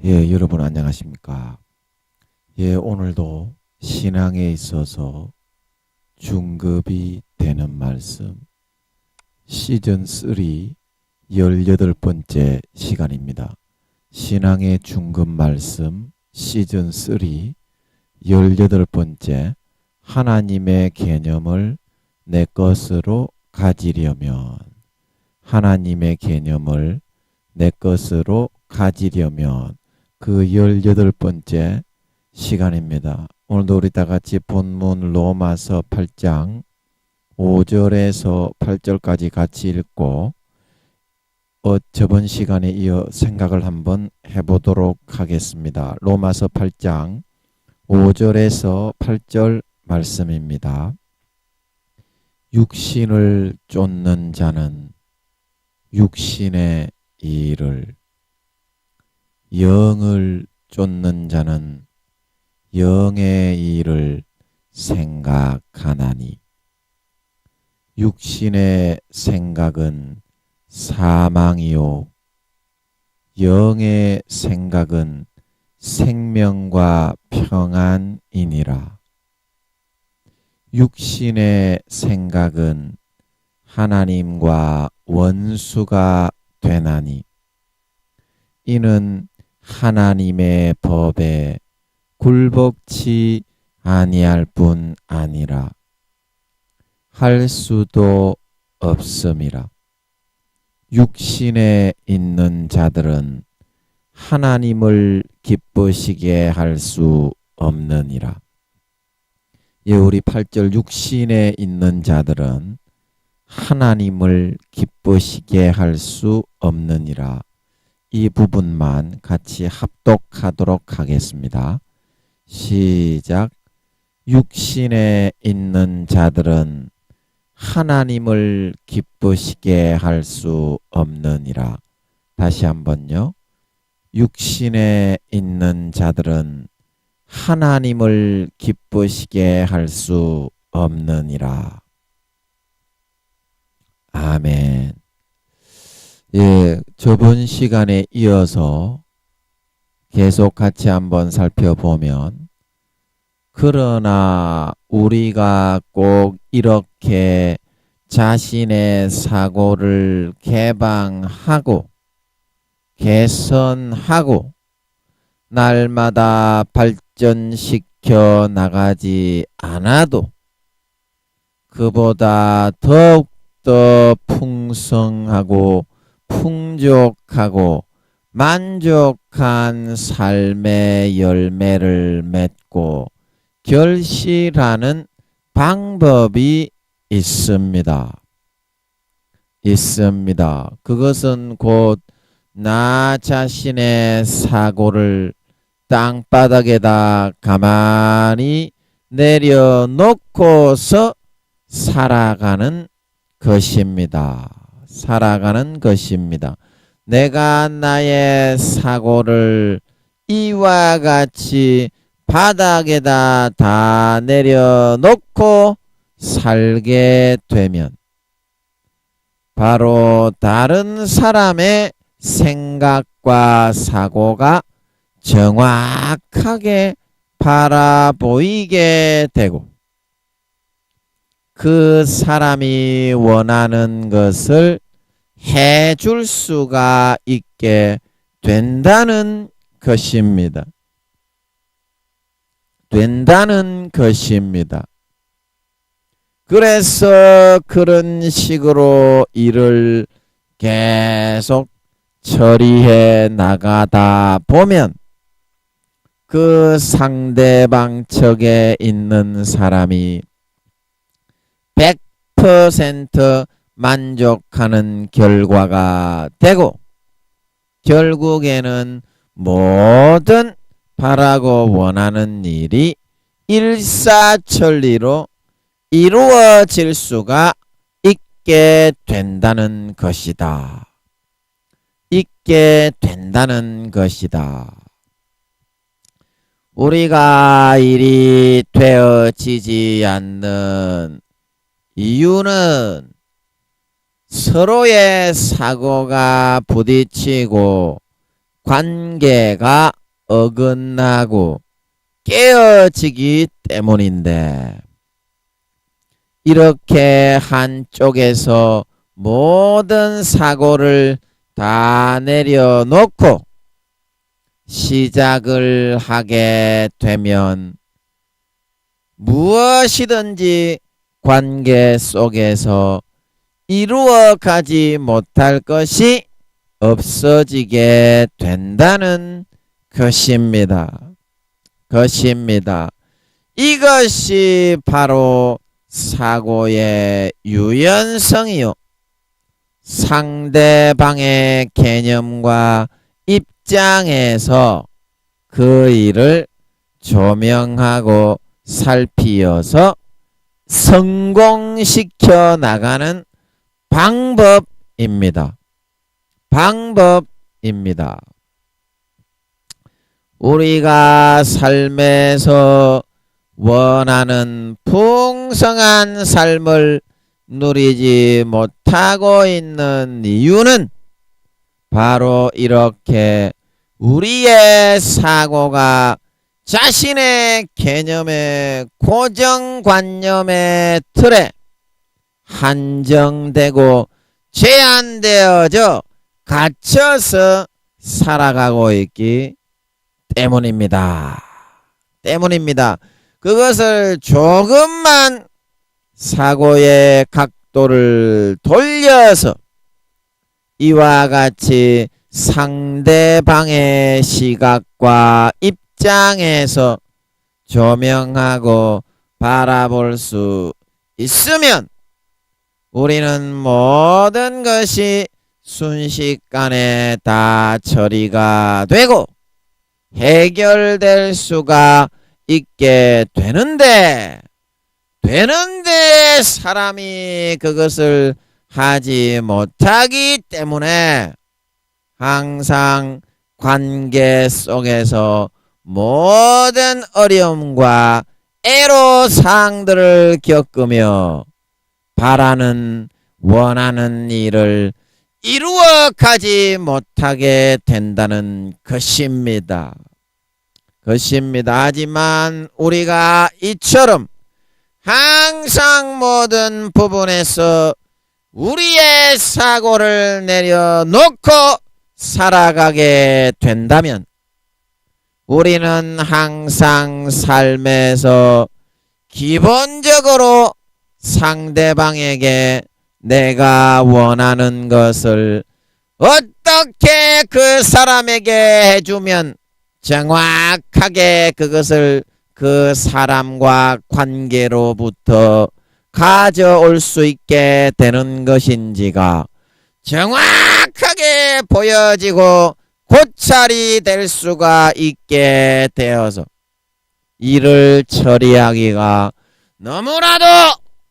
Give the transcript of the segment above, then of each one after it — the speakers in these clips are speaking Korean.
여러분 안녕하십니까? 오늘도 신앙에 있어서 중급이 되는 말씀 시즌 3 18번째 시간입니다. 신앙의 중급 말씀 시즌 3 18번째 하나님의 개념을 내 것으로 가지려면 하나님의 개념을 내 것으로 가지려면 그 18번째 시간입니다. 오늘도 우리 다 같이 본문 로마서 8장 5절에서 8절까지 같이 읽고 저번 시간에 이어 생각을 한번 해보도록 하겠습니다. 로마서 8장 5절에서 8절 말씀입니다. 육신을 쫓는 자는 육신의 일을, 영을 쫓는 자는 영의 일을 생각하나니 육신의 생각은 사망이요 영의 생각은 생명과 평안이니라. 육신의 생각은 하나님과 원수가 되나니 이는 하나님의 법에 굴복치 아니할 뿐 아니라 할 수도 없음이라. 육신에 있는 자들은 하나님을 기쁘시게 할 수 없느니라. 우리 8절 육신에 있는 자들은 하나님을 기쁘시게 할 수 없느니라. 이 부분만 같이 합독하도록 하겠습니다. 시작. 육신에 있는 자들은 하나님을 기쁘시게 할 수 없느니라. 다시 한번요. 육신에 있는 자들은 하나님을 기쁘시게 할 수 없느니라. 아멘. 저번 시간에 이어서 계속 같이 한번 살펴보면 그러나 우리가 꼭 이렇게 자신의 사고를 개방하고 개선하고 날마다 발전시켜 나가지 않아도 그보다 더욱더 풍성하고 풍족하고 만족한 삶의 열매를 맺고 결실하는 방법이 있습니다. 그것은 곧 나 자신의 사고를 땅바닥에다 가만히 내려놓고서 살아가는 것입니다. 내가 나의 사고를 이와 같이 바닥에다 다 내려놓고 살게 되면 바로 다른 사람의 생각과 사고가 정확하게 바라보이게 되고 그 사람이 원하는 것을 해줄 수가 있게 된다는 것입니다. 그래서 그런 식으로 일을 계속 처리해 나가다 보면 그 상대방 측에 있는 사람이 100% 만족하는 결과가 되고 결국에는 모든 바라고 원하는 일이 일사천리로 이루어질 수가 있게 된다는 것이다. 우리가 일이 되어지지 않는 이유는 서로의 사고가 부딪히고 관계가 어긋나고 깨어지기 때문인데, 이렇게 한쪽에서 모든 사고를 다 내려놓고 시작을 하게 되면 무엇이든지 관계 속에서 이루어가지 못할 것이 없어지게 된다는 것입니다. 이것이 바로 사고의 유연성이요, 상대방의 개념과 입장에서 그 일을 조명하고 살피어서 성공시켜 나가는 방법입니다. 우리가 삶에서 원하는 풍성한 삶을 누리지 못하고 있는 이유는 바로 이렇게 우리의 사고가 자신의 개념의 고정관념의 틀에 한정되고 제한되어져 갇혀서 살아가고 있기 때문입니다. 그것을 조금만 사고의 각도를 돌려서 이와 같이 상대방의 시각과 입장에서 조명하고 바라볼 수 있으면 우리는 모든 것이 순식간에 다 처리가 되고 해결될 수가 있게 되는데 사람이 그것을 하지 못하기 때문에 항상 관계 속에서 모든 어려움과 애로사항들을 겪으며 바라는 원하는 일을 이루어가지 못하게 된다는 것입니다. 하지만 우리가 이처럼 항상 모든 부분에서 우리의 사고를 내려놓고 살아가게 된다면 우리는 항상 삶에서 기본적으로 상대방에게 내가 원하는 것을 어떻게 그 사람에게 해주면 정확하게 그것을 그 사람과 관계로부터 가져올 수 있게 되는 것인지가 정확하게 보여지고 고찰이 될 수가 있게 되어서 일을 처리하기가 너무나도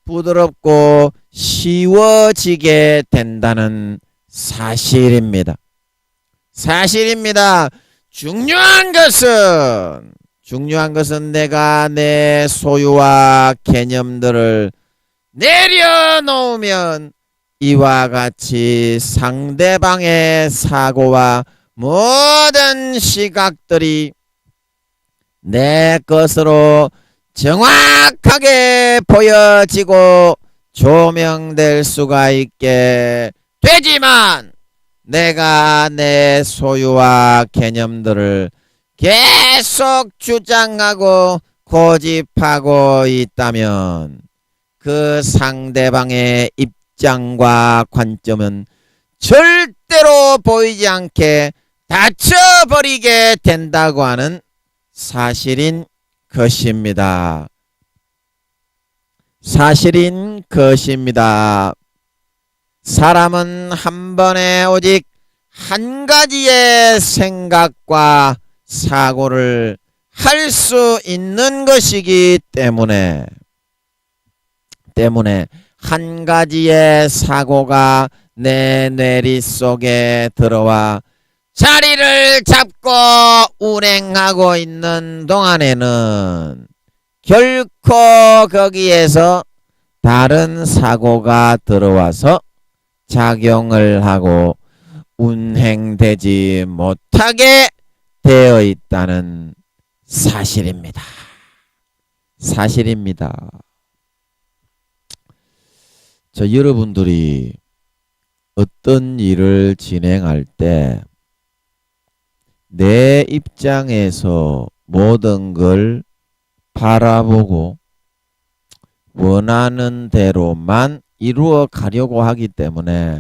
부드럽고 쉬워지게 된다는 사실입니다. 중요한 것은 내가 내 소유와 개념들을 내려놓으면 이와 같이 상대방의 사고와 모든 시각들이 내 것으로 정확하게 보여지고 조명될 수가 있게 되지만 내가 내 소유와 개념들을 계속 주장하고 고집하고 있다면 그 상대방의 입장과 관점은 절대로 보이지 않게 닫혀버리게 된다고 하는 사실인 것입니다. 사람은 한 번에 오직 한 가지의 생각과 사고를 할 수 있는 것이기 때문에 한 가지의 사고가 내 뇌리 속에 들어와 자리를 잡고 운행하고 있는 동안에는 결코 거기에서 다른 사고가 들어와서 작용을 하고 운행되지 못하게 되어 있다는 사실입니다. 사실입니다. 여러분들이 어떤 일을 진행할 때 내 입장에서 모든 걸 바라보고 원하는 대로만 이루어 가려고 하기 때문에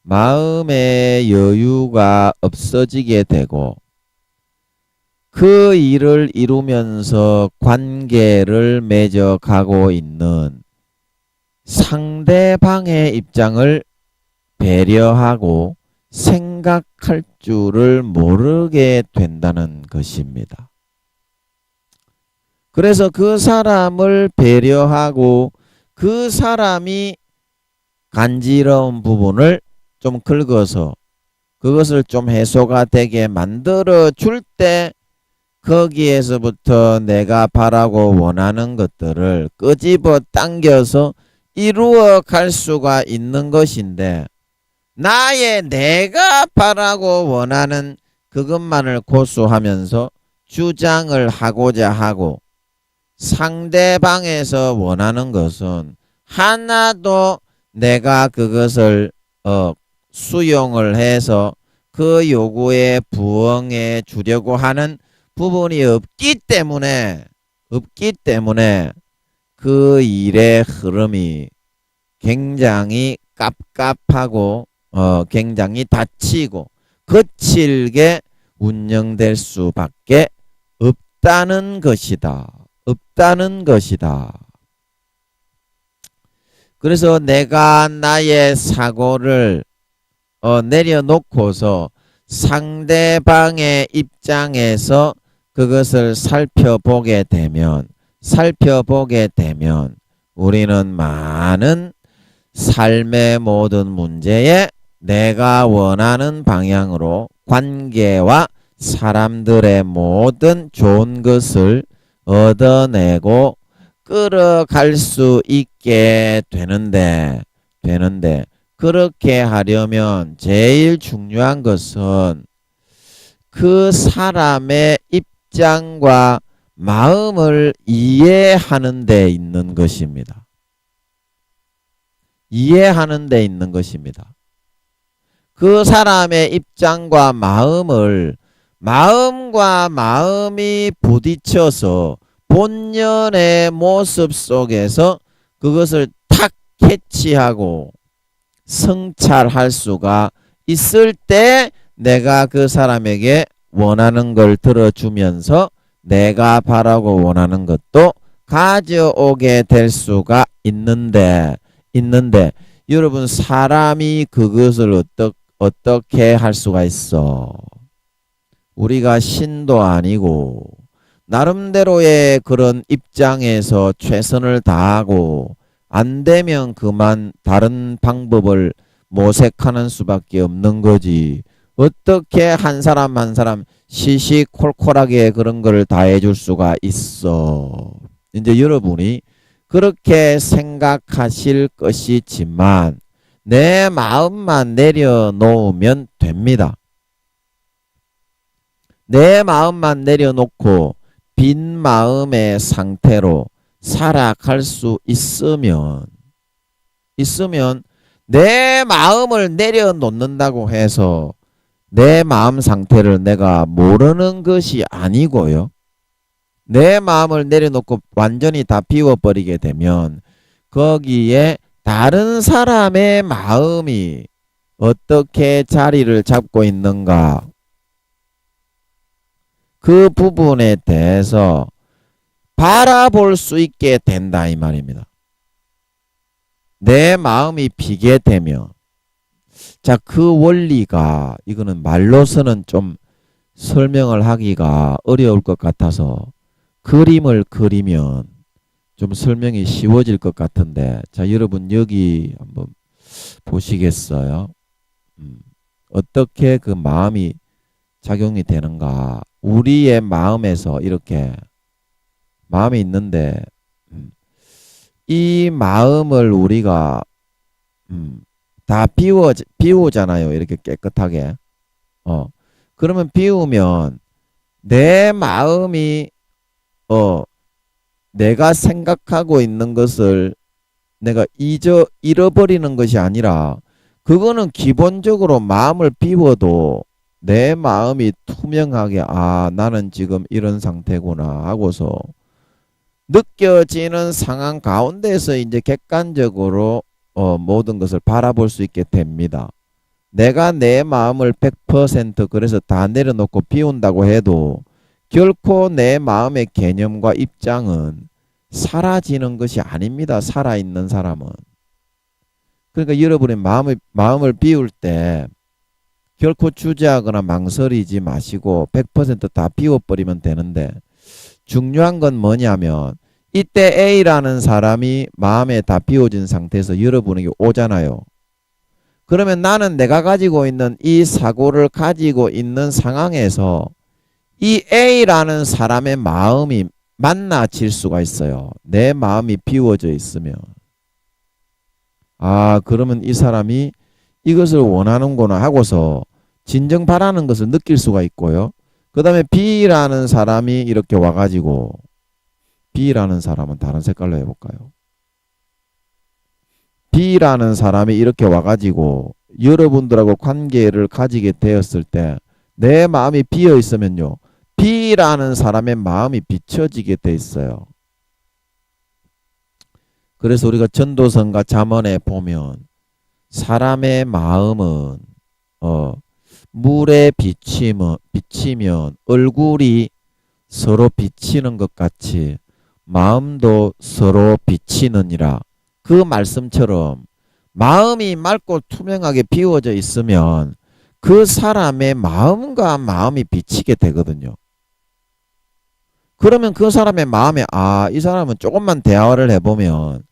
마음의 여유가 없어지게 되고 그 일을 이루면서 관계를 맺어가고 있는 상대방의 입장을 배려하고 생각할 줄을 모르게 된다는 것입니다. 그래서 그 사람을 배려하고 그 사람이 간지러운 부분을 좀 긁어서 그것을 좀 해소가 되게 만들어 줄 때 거기에서부터 내가 바라고 원하는 것들을 끄집어 당겨서 이루어 갈 수가 있는 것인데 내가 바라고 원하는 그것만을 고수하면서 주장을 하고자 하고 상대방에서 원하는 것은 하나도 내가 그것을 수용을 해서 그 요구에 부응해 주려고 하는 부분이 없기 때문에 그 일의 흐름이 굉장히 깝깝하고 굉장히 다치고 거칠게 운영될 수밖에 없다는 것이다. 그래서 내가 나의 사고를 내려놓고서 상대방의 입장에서 그것을 살펴보게 되면 우리는 많은 삶의 모든 문제에 내가 원하는 방향으로 관계와 사람들의 모든 좋은 것을 얻어내고 끌어갈 수 있게 되는데 그렇게 하려면 제일 중요한 것은 그 사람의 입장과 마음을 이해하는 데 있는 것입니다. 그 사람의 입장과 마음과 마음이 부딪혀서 본연의 모습 속에서 그것을 탁 캐치하고 성찰할 수가 있을 때 내가 그 사람에게 원하는 걸 들어주면서 내가 바라고 원하는 것도 가져오게 될 수가 있는데 여러분 사람이 그것을 어떻게 할 수가 있어? 우리가 신도 아니고 나름대로의 그런 입장에서 최선을 다하고 안 되면 그만 다른 방법을 모색하는 수밖에 없는 거지. 어떻게 한 사람 한 사람 시시콜콜하게 그런 걸 다 해줄 수가 있어. 이제 여러분이 그렇게 생각하실 것이지만 내 마음만 내려놓으면 됩니다. 내 마음만 내려놓고 빈 마음의 상태로 살아갈 수 있으면 내 마음을 내려놓는다고 해서 내 마음 상태를 내가 모르는 것이 아니고요. 내 마음을 내려놓고 완전히 다 비워버리게 되면 거기에 다른 사람의 마음이 어떻게 자리를 잡고 있는가 그 부분에 대해서 바라볼 수 있게 된다 이 말입니다. 내 마음이 비게 되면 자, 그 원리가 이거는 말로서는 좀 설명을 하기가 어려울 것 같아서 그림을 그리면 좀 설명이 쉬워질 것 같은데 자, 여러분 여기 한번 보시겠어요? 어떻게 그 마음이 작용이 되는가? 우리의 마음에서 이렇게 마음이 있는데 이 마음을 우리가 다 비우잖아요. 이렇게 깨끗하게. 그러면 비우면 내 마음이 내가 생각하고 있는 것을 내가 잃어버리는 것이 아니라 그거는 기본적으로 마음을 비워도 내 마음이 투명하게 나는 지금 이런 상태구나 하고서 느껴지는 상황 가운데서 이제 객관적으로 모든 것을 바라볼 수 있게 됩니다. 내가 내 마음을 100% 그래서 다 내려놓고 비운다고 해도 결코 내 마음의 개념과 입장은 사라지는 것이 아닙니다. 살아있는 사람은. 그러니까 여러분이 마음을 비울 때 결코 주저하거나 망설이지 마시고 100% 비워버리면 되는데 중요한 건 뭐냐면 이때 A라는 사람이 마음에 다 비워진 상태에서 여러분에게 오잖아요. 그러면 나는 내가 가지고 있는 이 사고를 가지고 있는 상황에서 이 A라는 사람의 마음이 만나질 수가 있어요. 내 마음이 비워져 있으면. 그러면 이 사람이 이것을 원하는구나 하고서 진정 바라는 것을 느낄 수가 있고요. 그 다음에 B라는 사람이 이렇게 와가지고 B라는 사람은 다른 색깔로 해볼까요? B라는 사람이 이렇게 와가지고 여러분들하고 관계를 가지게 되었을 때 내 마음이 비어 있으면요. B라는 사람의 마음이 비춰지게 돼 있어요. 그래서 우리가 전도서인가 잠언에 보면 사람의 마음은 물에 비치면 얼굴이 서로 비치는 것 같이 마음도 서로 비치느니라. 그 말씀처럼 마음이 맑고 투명하게 비워져 있으면 그 사람의 마음과 마음이 비치게 되거든요. 그러면 그 사람의 마음에 이 사람은 조금만 대화를 해보면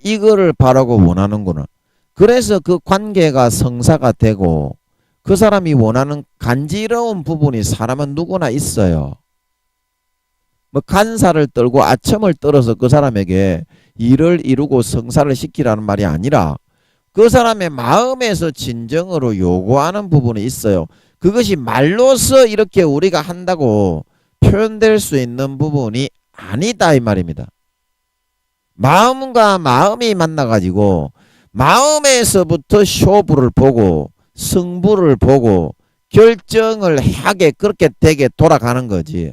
이거를 바라고 원하는구나. 그래서 그 관계가 성사가 되고 그 사람이 원하는 간지러운 부분이 사람은 누구나 있어요. 뭐 간살을 떨고 아첨을 떨어서 그 사람에게 일을 이루고 성사를 시키라는 말이 아니라 그 사람의 마음에서 진정으로 요구하는 부분이 있어요. 그것이 말로서 이렇게 우리가 한다고 표현될 수 있는 부분이 아니다 이 말입니다. 마음과 마음이 만나가지고 마음에서부터 쇼부를 보고 승부를 보고 결정을 하게 그렇게 되게 돌아가는 거지.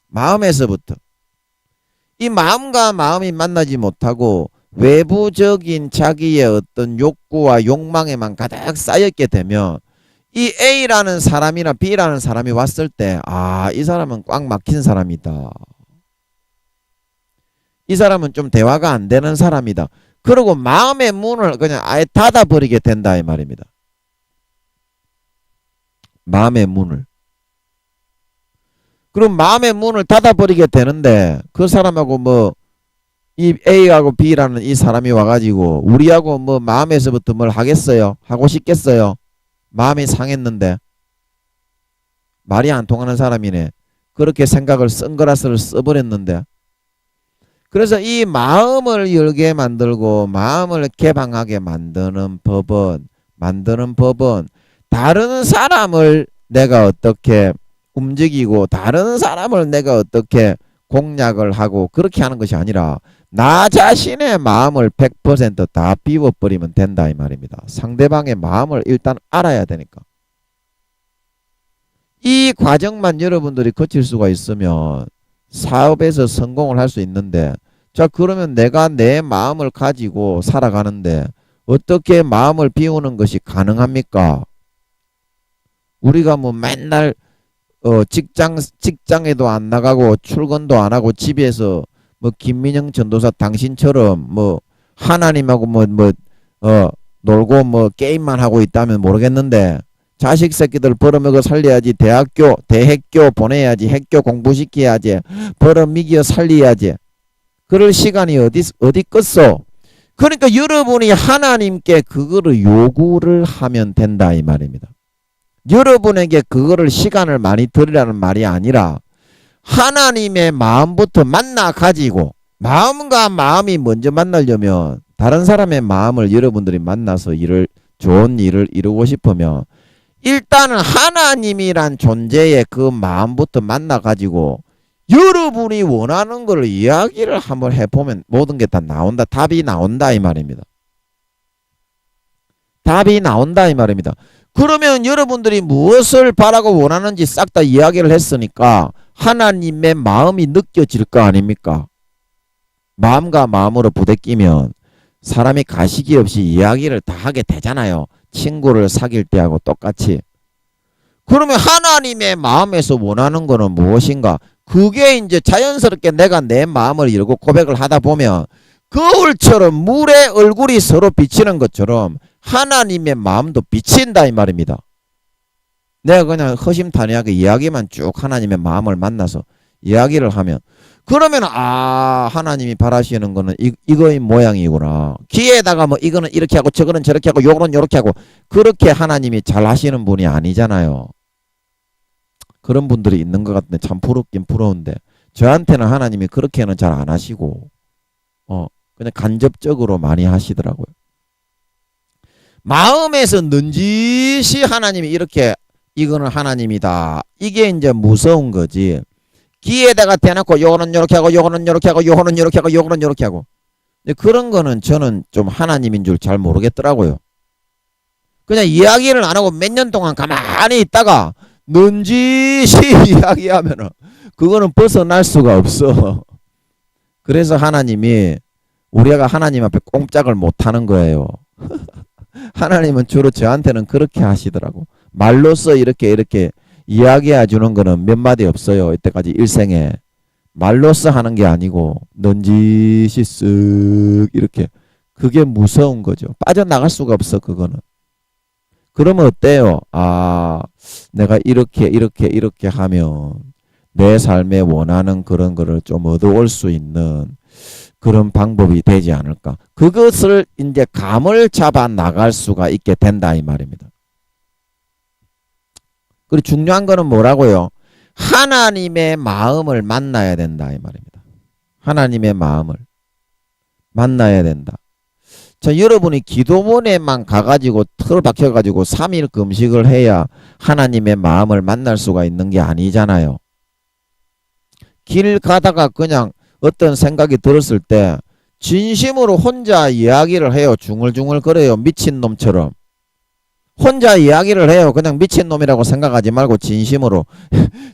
마음에서부터. 이 마음과 마음이 만나지 못하고 외부적인 자기의 어떤 욕구와 욕망에만 가득 쌓였게 되면 이 A라는 사람이나 B라는 사람이 왔을 때 이 사람은 꽉 막힌 사람이다. 이 사람은 좀 대화가 안 되는 사람이다. 그리고 마음의 문을 그냥 아예 닫아버리게 된다 이 말입니다. 마음의 문을. 그럼 마음의 문을 닫아버리게 되는데 그 사람하고 이 A하고 B라는 이 사람이 와가지고 우리하고 마음에서부터 뭘 하겠어요? 하고 싶겠어요? 마음이 상했는데 말이 안 통하는 사람이네. 그렇게 생각을 선글라스를 써버렸는데 그래서 이 마음을 열게 만들고 마음을 개방하게 만드는 법은 다른 사람을 내가 어떻게 움직이고 다른 사람을 내가 어떻게 공략을 하고 그렇게 하는 것이 아니라 나 자신의 마음을 100% 비워버리면 된다 이 말입니다. 상대방의 마음을 일단 알아야 되니까. 이 과정만 여러분들이 거칠 수가 있으면 사업에서 성공을 할 수 있는데 자 그러면 내가 내 마음을 가지고 살아가는데 어떻게 마음을 비우는 것이 가능합니까? 우리가 맨날 직장에도 안 나가고 출근도 안 하고 집에서 김민영 전도사 당신처럼 하나님하고 놀고 게임만 하고 있다면 모르겠는데 자식 새끼들 벌어먹여 살려야지. 대학교 보내야지. 학교 공부시켜야지. 벌어먹여 살려야지. 그럴 시간이 어디 껐어? 그러니까 여러분이 하나님께 그거를 요구를 하면 된다 이 말입니다. 여러분에게 그거를 시간을 많이 들이라는 말이 아니라 하나님의 마음부터 만나 가지고 마음과 마음이 먼저 만나려면 다른 사람의 마음을 여러분들이 만나서 좋은 일을 이루고 싶으면 일단은 하나님이란 존재의 그 마음부터 만나가지고 여러분이 원하는 걸 이야기를 한번 해보면 모든 게 다 나온다. 답이 나온다 이 말입니다. 답이 나온다 이 말입니다. 그러면 여러분들이 무엇을 바라고 원하는지 싹 다 이야기를 했으니까 하나님의 마음이 느껴질 거 아닙니까? 마음과 마음으로 부대끼면 사람이 가식이 없이 이야기를 다 하게 되잖아요. 친구를 사귈 때하고 똑같이. 그러면 하나님의 마음에서 원하는 거는 무엇인가? 그게 이제 자연스럽게 내가 내 마음을 열고 고백을 하다 보면 거울처럼 물에 얼굴이 서로 비치는 것처럼 하나님의 마음도 비친다 이 말입니다. 내가 그냥 허심탄회하게 이야기만 쭉 하나님의 마음을 만나서 이야기를 하면 그러면 하나님이 바라시는 거는 이거의 모양이구나. 귀에다가 뭐 이거는 이렇게 하고 저거는 저렇게 하고 요거는 요렇게 하고 그렇게 하나님이 잘 하시는 분이 아니잖아요. 그런 분들이 있는 것 같은데 참 부럽긴 부러운데 저한테는 하나님이 그렇게는 잘 안 하시고 그냥 간접적으로 많이 하시더라고요. 마음에서 넌지시 하나님이 이렇게 이거는 하나님이다. 이게 이제 무서운 거지. 귀에다가 대놓고 요거는 요렇게 하고 요거는 요렇게 하고 요거는 요렇게 하고 요거는 요렇게 하고 근데 그런 거는 저는 좀 하나님인 줄 잘 모르겠더라고요. 그냥 이야기를 안 하고 몇 년 동안 가만히 있다가 넌지시 이야기하면은 그거는 벗어날 수가 없어. 그래서 하나님이 우리가 하나님 앞에 꼼짝을 못하는 거예요. 하나님은 주로 저한테는 그렇게 하시더라고. 말로써 이렇게 이야기해 주는 거는 몇 마디 없어요. 이때까지 일생에. 말로써 하는 게 아니고 넌지시 쓱 이렇게. 그게 무서운 거죠. 빠져나갈 수가 없어 그거는. 그러면 어때요? 내가 이렇게 하면 내 삶에 원하는 그런 거를 좀 얻어올 수 있는 그런 방법이 되지 않을까. 그것을 이제 감을 잡아 나갈 수가 있게 된다 이 말입니다. 그리고 중요한 거는 뭐라고요? 하나님의 마음을 만나야 된다 이 말입니다. 하나님의 마음을 만나야 된다. 자, 여러분이 기도원에만 가가지고 틀 박혀가지고 3일 금식을 해야 하나님의 마음을 만날 수가 있는 게 아니잖아요. 길 가다가 그냥 어떤 생각이 들었을 때 진심으로 혼자 이야기를 해요. 중얼중얼 거려요. 미친놈처럼. 혼자 이야기를 해요. 그냥 미친놈이라고 생각하지 말고 진심으로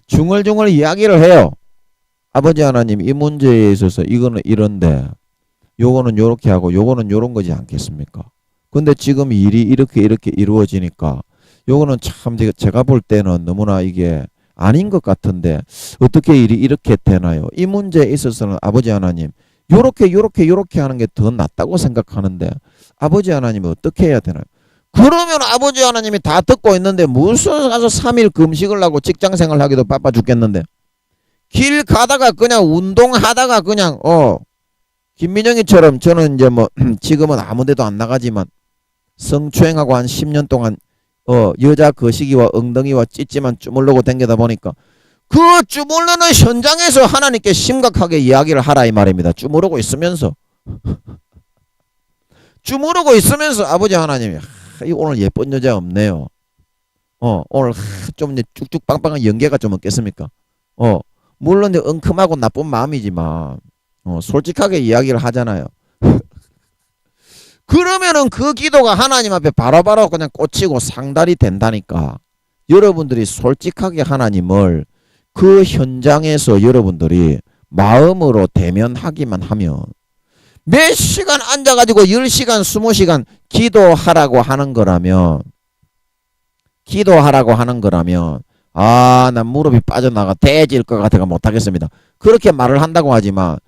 중얼중얼 이야기를 해요. 아버지 하나님 이 문제에 있어서 이거는 이런데 요거는 요렇게 하고 요거는 요런 거지 않겠습니까? 근데 지금 일이 이렇게 이루어지니까 요거는 참 제가 볼 때는 너무나 이게 아닌 것 같은데 어떻게 일이 이렇게 되나요? 이 문제에 있어서는 아버지 하나님 요렇게 하는 게 더 낫다고 생각하는데 아버지 하나님이 어떻게 해야 되나요? 그러면 아버지 하나님이 다 듣고 있는데 무슨 가서 3일 금식을 하고 직장생활 하기도 바빠 죽겠는데 길 가다가 그냥 운동하다가 그냥 김민영이처럼 저는 이제 뭐 지금은 아무 데도 안 나가지만 성추행하고 한 10년 동안 여자 거시기와 엉덩이와 찌찌만 주물르고 댕기다 보니까 그 주물르는 현장에서 하나님께 심각하게 이야기를 하라 이 말입니다. 주무르고 있으면서 아버지 하나님이 오늘 예쁜 여자 없네요. 오늘 좀 이제 쭉쭉 빵빵한 연계가 좀 없겠습니까? 물론 이제 엉큼하고 나쁜 마음이지만 솔직하게 이야기를 하잖아요. 그러면은 그 기도가 하나님 앞에 바로바로 그냥 꽂히고 상달이 된다니까. 여러분들이 솔직하게 하나님을 그 현장에서 여러분들이 마음으로 대면하기만 하면 몇 시간 앉아가지고 10시간 20시간 기도하라고 하는 거라면 난 무릎이 빠져나가 대질 것 같아가 못하겠습니다. 그렇게 말을 한다고 하지만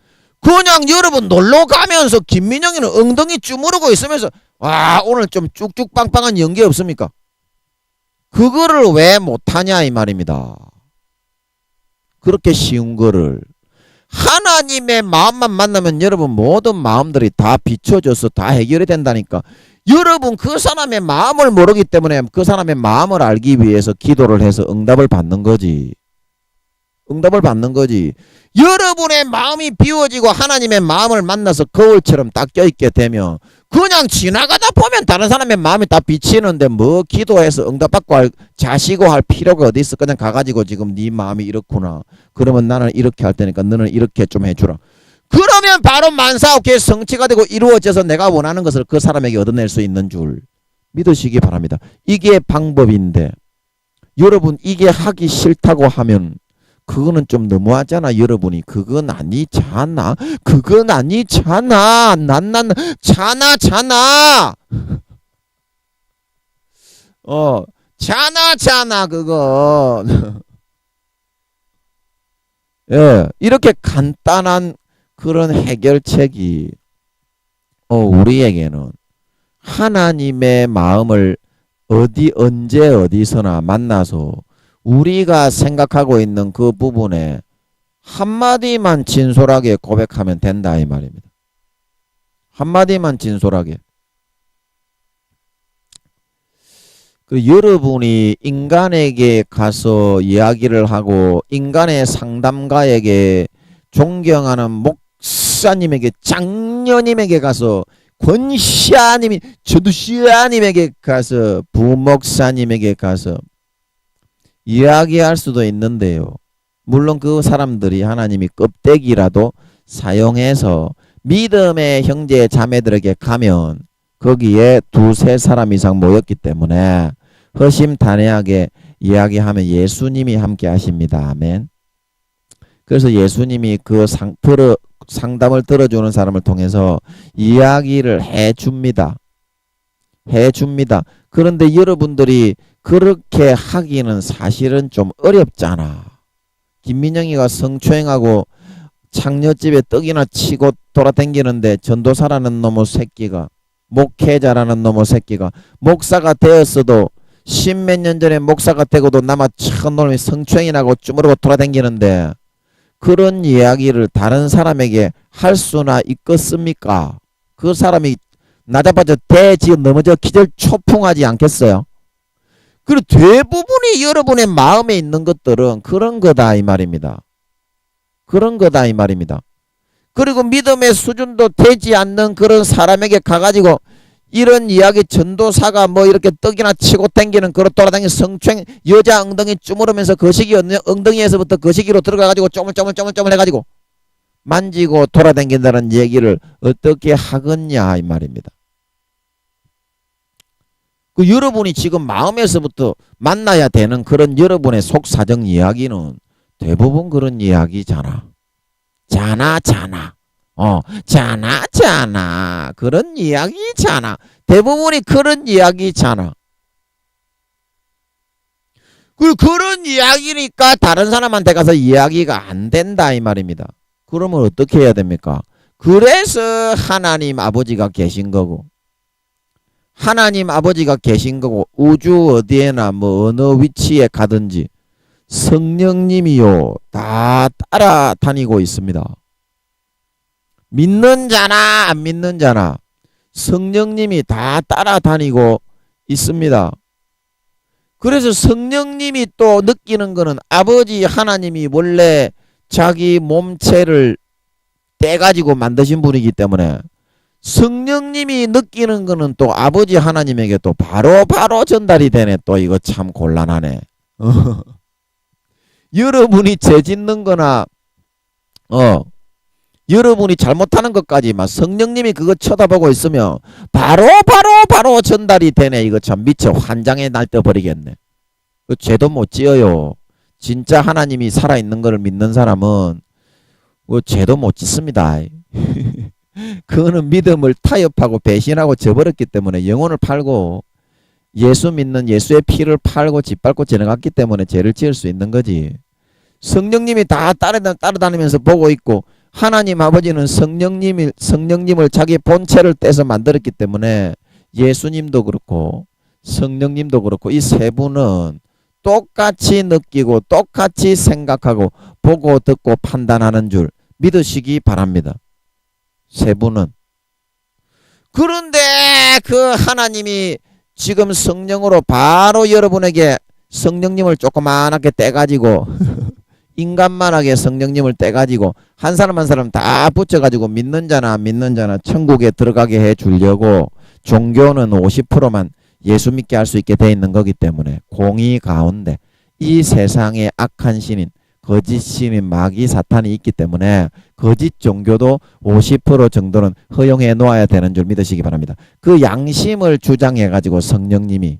그냥 여러분 놀러 가면서 김민영이는 엉덩이 주무르고 있으면서 오늘 좀 쭉쭉 빵빵한 연기 없습니까? 그거를 왜 못하냐 이 말입니다. 그렇게 쉬운 거를 하나님의 마음만 만나면 여러분 모든 마음들이 다 비춰져서 다 해결이 된다니까. 여러분 그 사람의 마음을 모르기 때문에 그 사람의 마음을 알기 위해서 기도를 해서 응답을 받는 거지. 여러분의 마음이 비워지고 하나님의 마음을 만나서 거울처럼 딱 껴있게 되면 그냥 지나가다 보면 다른 사람의 마음이 다 비치는데 뭐 기도해서 응답받고 자시고 할 필요가 어디 있어. 그냥 가가지고 지금 네 마음이 이렇구나. 그러면 나는 이렇게 할 테니까 너는 이렇게 좀 해주라. 그러면 바로 만사오케 성취가 되고 이루어져서 내가 원하는 것을 그 사람에게 얻어낼 수 있는 줄 믿으시기 바랍니다. 이게 방법인데 여러분 이게 하기 싫다고 하면 그거는 좀 너무하잖아. 여러분이 그건 아니잖아. 그건 아니잖아. 난 자나 그건. 예, 이렇게 간단한 그런 해결책이 우리에게는 하나님의 마음을 언제 어디서나 만나서 우리가 생각하고 있는 그 부분에 한마디만 진솔하게 고백하면 된다 이 말입니다. 한마디만 진솔하게. 그 여러분이 인간에게 가서 이야기를 하고 인간의 상담가에게 존경하는 목사님에게 장로님에게 가서 권시아님이 저두시아님에게 가서 부목사님에게 가서 이야기할 수도 있는데요. 물론 그 사람들이 하나님이 껍데기라도 사용해서 믿음의 형제 자매들에게 가면 거기에 두세 사람 이상 모였기 때문에 허심탄회하게 이야기하면 예수님이 함께 하십니다. 아멘. 그래서 예수님이 그 상담을 들어주는 사람을 통해서 이야기를 해줍니다. 그런데 여러분들이 그렇게 하기는 사실은 좀 어렵잖아. 김민영이가 성추행하고 창녀집에 떡이나 치고 돌아다니는데 전도사라는 놈의 새끼가 목회자라는 놈의 새끼가 목사가 되었어도 십몇 년 전에 목사가 되고도 남아 천 놈이 성추행이라고 쭈무르고 돌아다니는데 그런 이야기를 다른 사람에게 할 수나 있겠습니까? 그 사람이 나자마자 대지어 넘어져 기절 초풍하지 않겠어요? 그리고 대부분이 여러분의 마음에 있는 것들은 그런 거다 이 말입니다. 그리고 믿음의 수준도 되지 않는 그런 사람에게 가가지고 이런 이야기 전도사가 뭐 이렇게 떡이나 치고 댕기는 그런 돌아다니는 성추행 여자 엉덩이 쭈무르면서 거시기 엉덩이에서부터 거시기로 들어가가지고 쪼물쪼물 해가지고 만지고 돌아다닌다는 얘기를 어떻게 하겠냐 이 말입니다. 그 여러분이 지금 마음에서부터 만나야 되는 그런 여러분의 속사정 이야기는 대부분 그런 이야기잖아. 자나. 그런 이야기잖아. 대부분이 그런 이야기잖아. 그런 이야기니까 다른 사람한테 가서 이야기가 안 된다 이 말입니다. 그러면 어떻게 해야 됩니까? 그래서 하나님 아버지가 계신 거고 우주 어디에나 뭐 어느 위치에 가든지 성령님이요 다 따라다니고 있습니다. 믿는 자나 안 믿는 자나 성령님이 다 따라다니고 있습니다. 그래서 성령님이 또 느끼는 거는 아버지 하나님이 원래 자기 몸체를 떼가지고 만드신 분이기 때문에 성령님이 느끼는 거는 또 아버지 하나님에게 또 바로 전달이 되네. 또 이거 참 곤란하네. 여러분이 죄 짓는 거나 여러분이 잘못하는 것까지 막 성령님이 그거 쳐다보고 있으면 바로 전달이 되네. 이거 참 미쳐 환장에 날떠버리겠네. 그 죄도 못 지어요. 진짜 하나님이 살아있는 것을 믿는 사람은 그 죄도 못 짓습니다. 그거는 믿음을 타협하고 배신하고 저버렸기 때문에 영혼을 팔고 예수 믿는 예수의 피를 팔고 짓밟고 지나갔기 때문에 죄를 지을 수 있는 거지. 성령님이 다 따라다니면서 보고 있고 하나님 아버지는 성령님을 자기 본체를 떼서 만들었기 때문에 예수님도 그렇고 성령님도 그렇고 이 세 분은 똑같이 느끼고 똑같이 생각하고 보고 듣고 판단하는 줄 믿으시기 바랍니다. 세 분은. 그런데 그 하나님이 지금 성령으로 바로 여러분에게 성령님을 조그만하게 떼가지고 인간만하게 성령님을 떼가지고 한 사람 한 사람 다 붙여가지고 믿는 자나 안 믿는 자나 천국에 들어가게 해 주려고 종교는 50%만 예수 믿게 할 수 있게 돼 있는 거기 때문에 공의 가운데 이 세상의 악한 신인 거짓 신인 마귀 사탄이 있기 때문에 거짓 종교도 50% 정도는 허용해 놓아야 되는 줄 믿으시기 바랍니다. 그 양심을 주장해 가지고 성령님이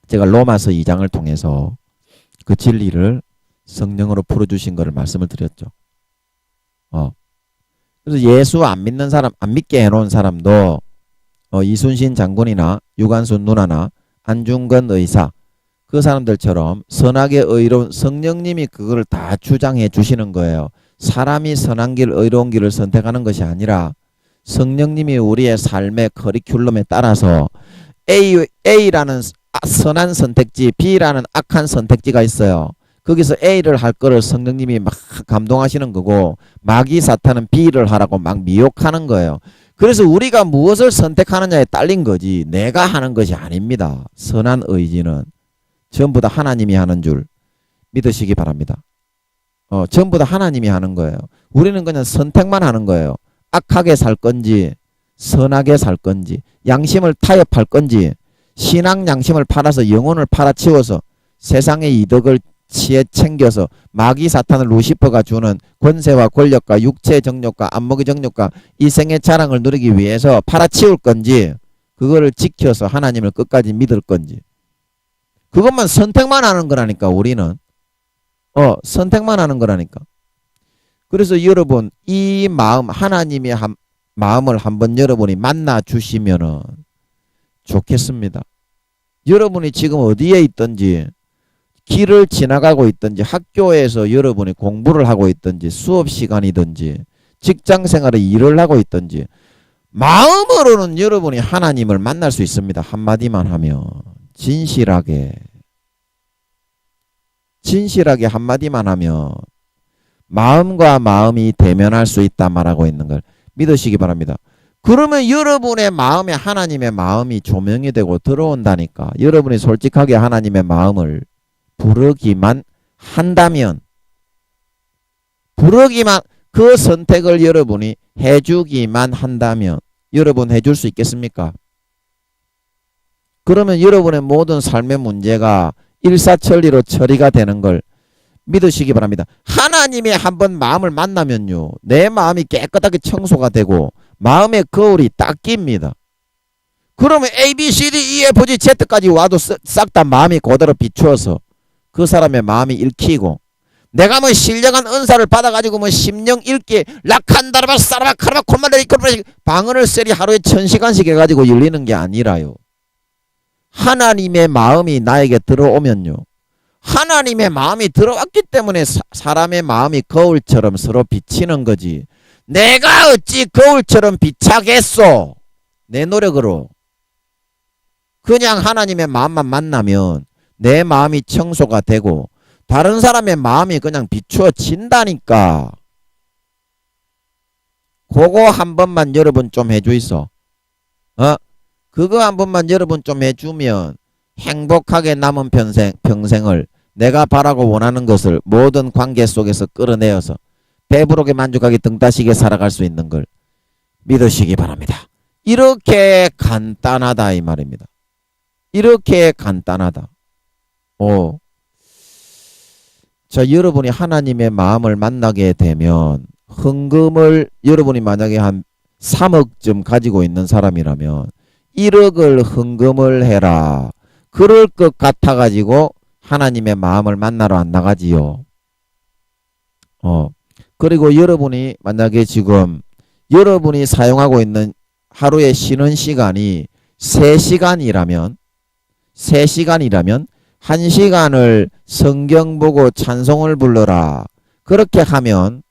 제가 로마서 2장을 통해서 그 진리를 성령으로 풀어주신 것을 말씀을 드렸죠. 그래서 예수 안 믿는 사람, 안 믿게 해놓은 사람도 이순신 장군이나 유관순 누나나 안중근 의사 그 사람들처럼 선하게 의로운 성령님이 그걸 다 주장해 주시는 거예요. 사람이 선한 길, 의로운 길을 선택하는 것이 아니라 성령님이 우리의 삶의 커리큘럼에 따라서 A라는 선한 선택지, B라는 악한 선택지가 있어요. 거기서 A를 할 거를 성령님이 막 감동하시는 거고 마귀 사탄은 B를 하라고 막 미혹하는 거예요. 그래서 우리가 무엇을 선택하느냐에 딸린 거지 내가 하는 것이 아닙니다. 선한 의지는 전부 다 하나님이 하는 줄 믿으시기 바랍니다. 전부 다 하나님이 하는 거예요. 우리는 그냥 선택만 하는 거예요. 악하게 살 건지 선하게 살 건지 양심을 타협할 건지 신앙 양심을 팔아서 영혼을 팔아치워서 세상의 이득을 챙겨서 마귀 사탄을 루시퍼가 주는 권세와 권력과 육체 정욕과 안목의 정욕과 이 생의 자랑을 누리기 위해서 팔아치울 건지 그거를 지켜서 하나님을 끝까지 믿을 건지 그것만 선택만 하는 거라니까 우리는 선택만 하는 거라니까. 그래서 여러분 이 마음 하나님의 마음을 한번 여러분이 만나 주시면은 좋겠습니다. 여러분이 지금 어디에 있든지 길을 지나가고 있든지 학교에서 여러분이 공부를 하고 있든지 수업 시간이든지 직장 생활에 일을 하고 있든지 마음으로는 여러분이 하나님을 만날 수 있습니다. 한마디만 하면 진실하게 한마디만 하면 마음과 마음이 대면할 수 있다 말하고 있는 걸 믿으시기 바랍니다. 그러면 여러분의 마음에 하나님의 마음이 조명이 되고 들어온다니까. 여러분이 솔직하게 하나님의 마음을 부르기만 한다면 그 선택을 여러분이 해주기만 한다면 여러분 해줄 수 있겠습니까? 그러면 여러분의 모든 삶의 문제가 일사천리로 처리가 되는 걸 믿으시기 바랍니다. 하나님의 한번 마음을 만나면요 내 마음이 깨끗하게 청소가 되고 마음의 거울이 딱 낍니다. 그러면 A, B, C, D, E, F, G, Z까지 와도 싹 다 마음이 그대로 비추어서 그 사람의 마음이 읽히고 내가 뭐 신령한 은사를 받아가지고 뭐 심령 읽기 락한다라바 싸라바 카라바 콜마데리 콜마데리 방언을 세리 하루에 1000시간씩 해가지고 열리는 게 아니라요. 하나님의 마음이 나에게 들어오면요 하나님의 마음이 들어왔기 때문에 사람의 마음이 거울처럼 서로 비치는 거지. 내가 어찌 거울처럼 비차겠소? 내 노력으로. 그냥 하나님의 마음만 만나면 내 마음이 청소가 되고 다른 사람의 마음이 그냥 비추어진다니까. 그거 한 번만 여러분 좀 해주이소. 그거 한 번만 여러분 좀 해주면 행복하게 남은 평생을 내가 바라고 원하는 것을 모든 관계 속에서 끌어내어서 배부르게 만족하게 등 따시게 살아갈 수 있는 걸 믿으시기 바랍니다. 이렇게 간단하다 이 말입니다. 이렇게 간단하다. 자, 여러분이 하나님의 마음을 만나게 되면 헌금을 여러분이 만약에 한 3억쯤 가지고 있는 사람이라면 1억을 헌금을 해라. 그럴 것 같아 가지고 하나님의 마음을 만나러 안 나가지요. 그리고 여러분이 만약에 지금 여러분이 사용하고 있는 하루에 쉬는 시간이 3시간이라면 1시간을 성경 보고 찬송을 불러라. 그렇게 하면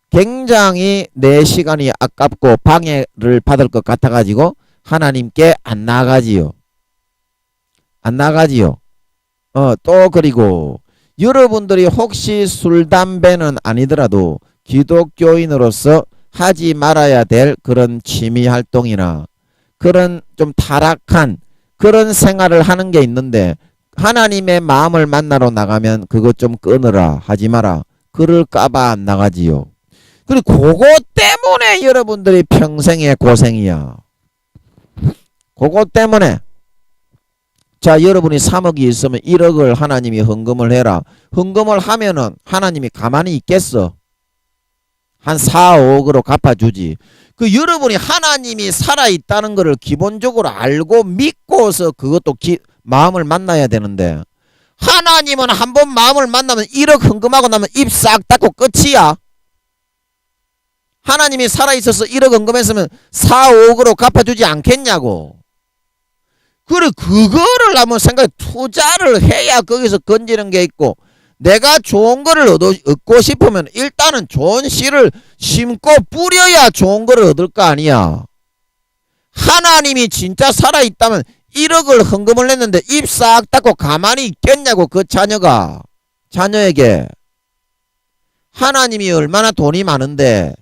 굉장히 내 시간이 아깝고 방해를 받을 것 같아 가지고 하나님께 안 나가지요. 또 그리고 여러분들이 혹시 술, 담배는 아니더라도 기독교인으로서 하지 말아야 될 그런 취미 활동이나 그런 좀 타락한 그런 생활을 하는 게 있는데 하나님의 마음을 만나러 나가면 그것 좀 끊으라 하지 마라. 그럴까봐 안 나가지요. 그리고 그거 때문에 여러분들이 평생의 고생이야. 그거 때문에. 자, 여러분이 3억이 있으면 1억을 하나님이 헌금을 해라. 헌금을 하면은 하나님이 가만히 있겠어? 한 4, 5억으로 갚아주지. 그 여러분이 하나님이 살아있다는 것을 기본적으로 알고 믿고서 그것도 마음을 만나야 되는데, 하나님은 한번 마음을 만나면 1억 헌금하고 나면 입 싹 닫고 끝이야. 하나님이 살아있어서 1억 헌금했으면 4, 5억으로 갚아주지 않겠냐고. 그래, 그거를 한번 생각해. 투자를 해야 거기서 건지는 게 있고, 내가 좋은 거를 얻고 싶으면 일단은 좋은 씨를 심고 뿌려야 좋은 거를 얻을 거 아니야. 하나님이 진짜 살아있다면 1억을 헌금을 했는데 입 싹 닫고 가만히 있겠냐고. 그 자녀에게. 하나님이 얼마나 돈이 많은데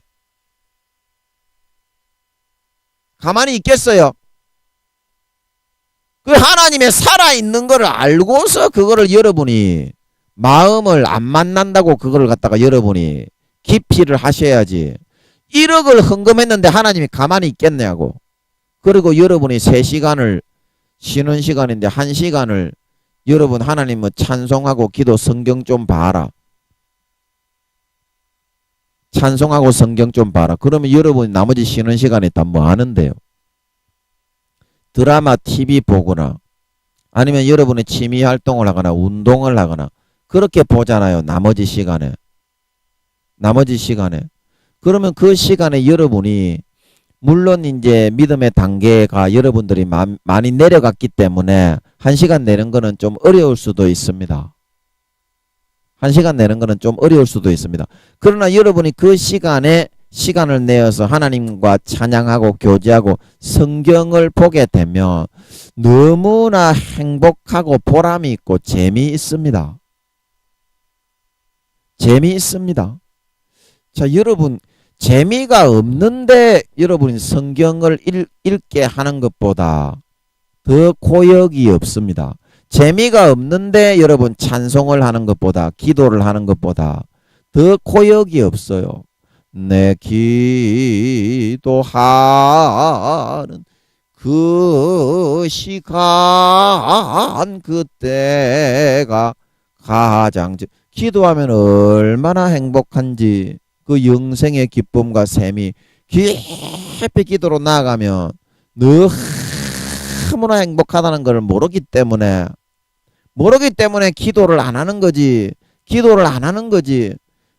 가만히 있겠어요? 그 하나님의 살아있는 거를 알고서 그거를 여러분이 마음을 안 만난다고 그거를 갖다가 여러분이 기피를 하셔야지. 1억을 헌금했는데 하나님이 가만히 있겠냐고. 그리고 여러분이 3시간을 쉬는 시간인데 1시간을 여러분 하나님 뭐 찬송하고 기도 성경 좀 봐라. 찬송하고 성경 좀 봐라. 그러면 여러분이 나머지 쉬는 시간에 다 뭐 하는데요? 드라마 TV 보거나 아니면 여러분이 취미 활동을 하거나 운동을 하거나 그렇게 보잖아요. 나머지 시간에. 그러면 그 시간에 여러분이 물론 이제 믿음의 단계가 여러분들이 많이 내려갔기 때문에 1시간 내는 거는 좀 어려울 수도 있습니다. 1시간 내는 거는 좀 어려울 수도 있습니다. 그러나 여러분이 그 시간에 시간을 내어서 하나님과 찬양하고 교제하고 성경을 보게 되면 너무나 행복하고 보람이 있고 재미있습니다. 재미있습니다. 자, 여러분 재미가 없는데 여러분이 성경을 읽게 하는 것보다 더 고역이 없습니다. 재미가 없는데 여러분 찬송을 하는 것보다 기도를 하는 것보다 더 고역이 없어요. 내 기도하는 그 시간 그때가 가장 기도하면 얼마나 행복한지 그 영생의 기쁨과 샘이 깊이 기도로 나아가면 너무나 행복하다는 걸 모르기 때문에 기도를 안 하는 거지.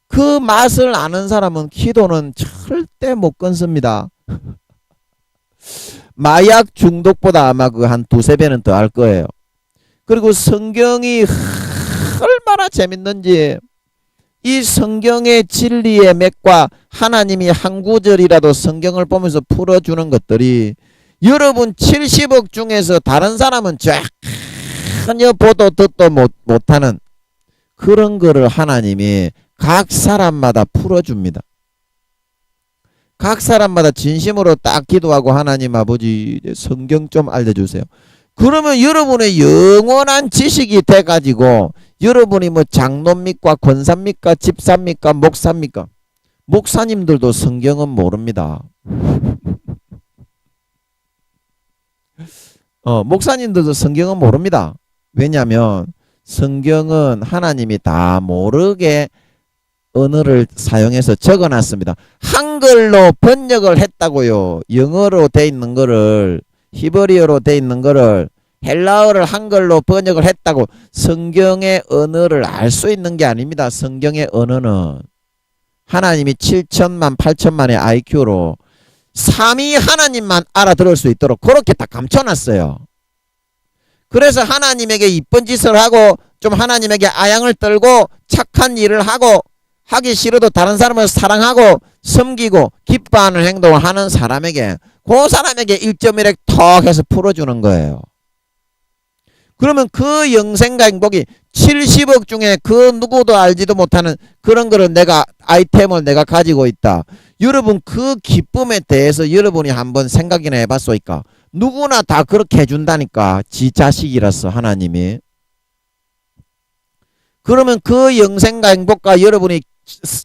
그 맛을 아는 사람은 기도는 절대 못 끊습니다. 마약 중독보다 아마 그 한 2~3배는 더 할 거예요. 그리고 성경이 얼마나 재밌는지 이 성경의 진리의 맥과 하나님이 한 구절이라도 성경을 보면서 풀어주는 것들이 여러분 70억 중에서 다른 사람은 전혀 보도 듣도 못하는 그런 거를 하나님이 각 사람마다 풀어줍니다. 각 사람마다 진심으로 딱 기도하고 하나님 아버지 성경 좀 알려주세요. 그러면 여러분의 영원한 지식이 돼가지고 여러분이 뭐 장로입니까 권사입니까 집사입니까 목사입니까? 목사님들도 성경은 모릅니다. 목사님들도 성경은 모릅니다. 왜냐하면 성경은 하나님이 다 모르게 언어를 사용해서 적어놨습니다. 한글로 번역을 했다고요. 영어로 돼 있는 거를 히브리어로 돼 있는 거를 헬라어를 한글로 번역을 했다고 성경의 언어를 알 수 있는 게 아닙니다. 성경의 언어는 하나님이 7천만 8천만의 IQ로 삼위 하나님만 알아들을 수 있도록 그렇게 다 감춰놨어요. 그래서 하나님에게 이쁜 짓을 하고 좀 하나님에게 아양을 떨고 착한 일을 하고 하기 싫어도 다른 사람을 사랑하고 섬기고 기뻐하는 행동을 하는 사람에게 그 사람에게 1.1핵 턱 해서 풀어주는 거예요. 그러면 그 영생과 행복이 70억 중에 그 누구도 알지도 못하는 그런 거를 아이템을 내가 가지고 있다. 여러분 그 기쁨에 대해서 여러분이 한번 생각이나 해봤소이까? 누구나 다 그렇게 해준다니까. 지 자식이라서 하나님이. 그러면 그 영생과 행복과 여러분이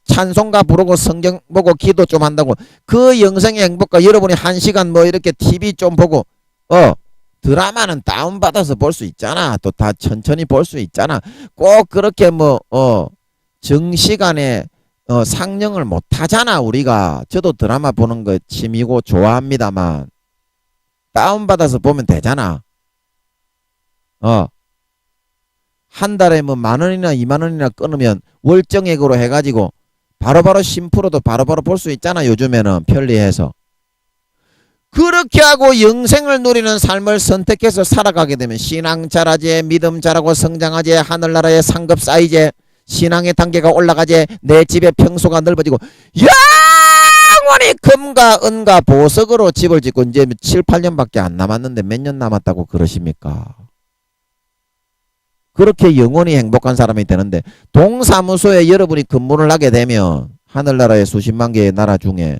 찬송가 부르고 성경 보고 기도 좀 한다고 그 영생의 행복과 여러분이 1시간 뭐 이렇게 TV 좀 보고 드라마는 다운받아서 볼 수 있잖아. 또 다 천천히 볼 수 있잖아. 꼭 그렇게 정시간에 상영을 못 하잖아. 우리가 저도 드라마 보는 거 취미고 좋아합니다만 다운받아서 보면 되잖아. 한 달에 뭐 10,000원이나 20,000원이나 끊으면 월정액으로 해가지고 바로바로 심프로도 바로바로 볼 수 있잖아. 요즘에는 편리해서. 그렇게 하고 영생을 누리는 삶을 선택해서 살아가게 되면 신앙 잘하지, 믿음 잘하고 성장하지, 하늘나라의 상급 쌓이지, 신앙의 단계가 올라가지, 내 집의 평소가 넓어지고 영원히 금과 은과 보석으로 집을 짓고 이제 7, 8년밖에 안 남았는데 몇 년 남았다고 그러십니까? 그렇게 영원히 행복한 사람이 되는데 동사무소에 여러분이 근무를 하게 되면 하늘나라의 수십만 개의 나라 중에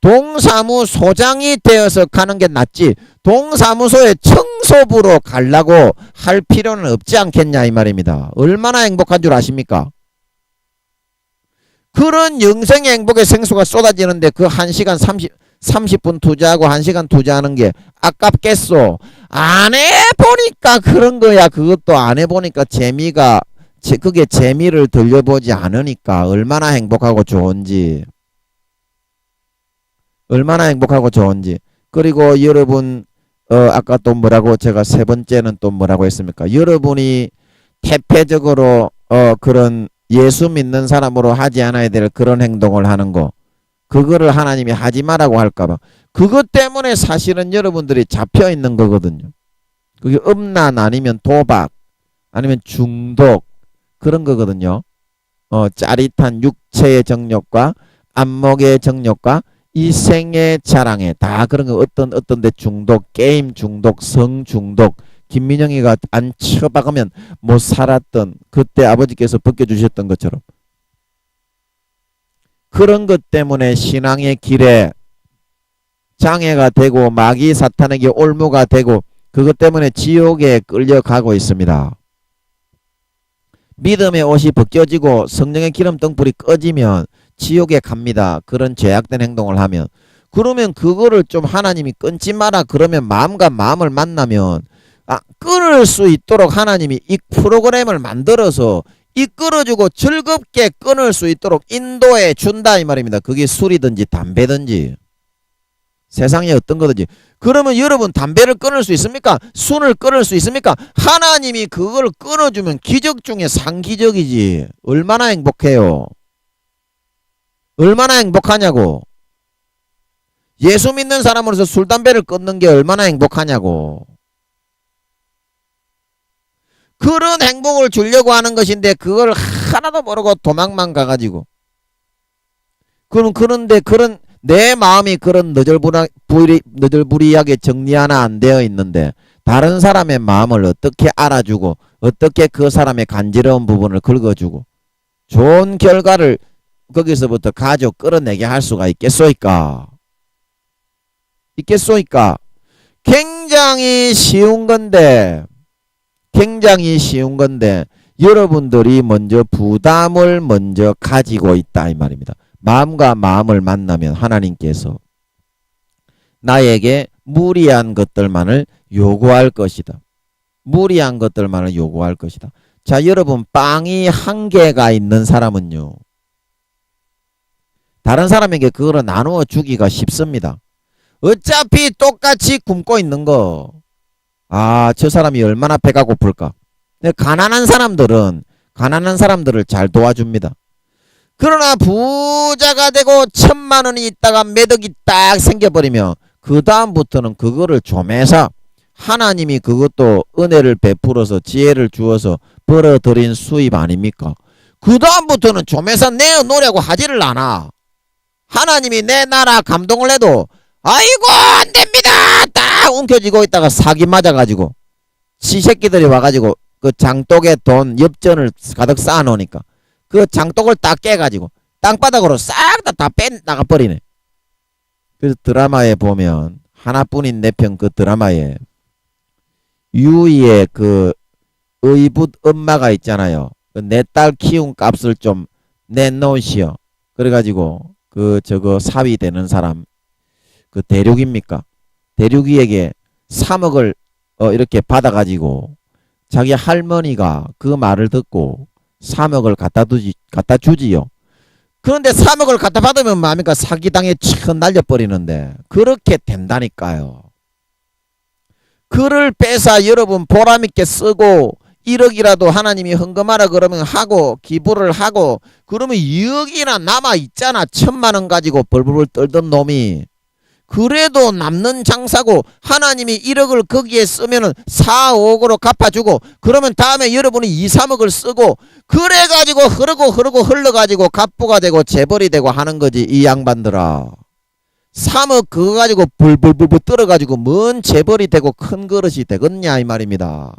동사무소장이 되어서 가는 게 낫지 동사무소에 청소부로 가려고 할 필요는 없지 않겠냐 이 말입니다. 얼마나 행복한 줄 아십니까? 그런 영생의 행복의 생수가 쏟아지는데 그 1시간 30분 투자하고 1시간 투자하는 게 아깝겠소? 안 해보니까 그런 거야. 그것도 안 해보니까 그게 재미를 들려보지 않으니까 얼마나 행복하고 좋은지. 얼마나 행복하고 좋은지. 그리고 여러분 아까 또 뭐라고 제가 세 번째는 또 뭐라고 했습니까? 여러분이 태폐적으로 그런 예수 믿는 사람으로 하지 않아야 될 그런 행동을 하는 거 그거를 하나님이 하지 말라고 할까봐 그것 때문에 사실은 여러분들이 잡혀 있는 거거든요. 그게 음란 아니면 도박 아니면 중독 그런 거거든요. 짜릿한 육체의 정욕과 안목의 정욕과 이생의 자랑에 다 그런 거 어떤 데 중독, 게임 중독, 성 중독. 김민영이가 안 쳐박으면 못 살았던 그때 아버지께서 벗겨주셨던 것처럼 그런 것 때문에 신앙의 길에 장애가 되고 마귀 사탄에게 올무가 되고 그것 때문에 지옥에 끌려가고 있습니다. 믿음의 옷이 벗겨지고 성령의 기름 등불이 꺼지면 지옥에 갑니다. 그런 죄악된 행동을 하면. 그러면 그거를 좀 하나님이 끊지 마라 그러면 마음과 마음을 만나면 끊을 수 있도록 하나님이 이 프로그램을 만들어서 이끌어주고 즐겁게 끊을 수 있도록 인도해 준다 이 말입니다. 그게 술이든지 담배든지 세상에 어떤 거든지. 그러면 여러분 담배를 끊을 수 있습니까? 술을 끊을 수 있습니까? 하나님이 그걸 끊어주면 기적 중에 상기적이지. 얼마나 행복해요. 얼마나 행복하냐고. 예수 믿는 사람으로서 술 담배를 끊는 게 얼마나 행복하냐고. 그런 행복을 주려고 하는 것인데 그걸 하나도 모르고 도망만 가가지고 그런데 그런 내 마음이 그런 너절부리하게 정리 하나 안 되어 있는데 다른 사람의 마음을 어떻게 알아주고 어떻게 그 사람의 간지러운 부분을 긁어주고 좋은 결과를 거기서부터 가져 끌어내게 할 수가 있겠소이까? 있겠소이까? 굉장히 쉬운 건데 여러분들이 먼저 부담을 먼저 가지고 있다 이 말입니다. 마음과 마음을 만나면 하나님께서 나에게 무리한 것들만을 요구할 것이다. 무리한 것들만을 요구할 것이다. 자, 여러분 빵이 한 개가 있는 사람은요. 다른 사람에게 그거를 나누어 주기가 쉽습니다. 어차피 똑같이 굶고 있는 거. 저 사람이 얼마나 배가 고플까. 가난한 사람들을 잘 도와줍니다. 그러나 부자가 되고 1,000,000원이 있다가 매덕이 딱 생겨버리면 그 다음부터는 그거를 좀해서 하나님이 그것도 은혜를 베풀어서 지혜를 주어서 벌어들인 수입 아닙니까? 그 다음부터는 좀해서 내어놓으려고 하지를 않아. 하나님이 내 나라 감동을 해도 아이고 안됩니다 딱 움켜쥐고 있다가 사기 맞아가지고 시새끼들이 와가지고 그 장독에 돈 엽전을 가득 쌓아놓으니까 그 장독을 딱 깨가지고 땅바닥으로 싹 다 빼나가버리네. 그래서 드라마에 보면 하나뿐인 내 편 그 드라마에 유이의 그 의붓 엄마가 있잖아요. 내 딸 키운 값을 좀 내놓으시오. 그래가지고 저거 사위 되는 사람 그 대륙입니까? 대륙이에게 3억을 이렇게 받아가지고 자기 할머니가 그 말을 듣고 3억을 갖다 주지요. 그런데 3억을 갖다 받으면 뭡니까? 사기당에 쳐 날려버리는데 그렇게 된다니까요. 그를 빼서 여러분 보람있게 쓰고 1억이라도 하나님이 헌금하라 그러면 하고 기부를 하고 그러면 2억이나 남아있잖아. 1,000만원 가지고 벌벌 떨던 놈이. 그래도 남는 장사고 하나님이 1억을 거기에 쓰면은 4, 5억으로 갚아주고 그러면 다음에 여러분이 2, 3억을 쓰고 그래가지고 흐르고 흘러가지고 갑부가 되고 재벌이 되고 하는 거지 이 양반들아. 3억 그거 가지고 불불불불 떨어가지고 뭔 재벌이 되고 큰 그릇이 되겠냐 이 말입니다.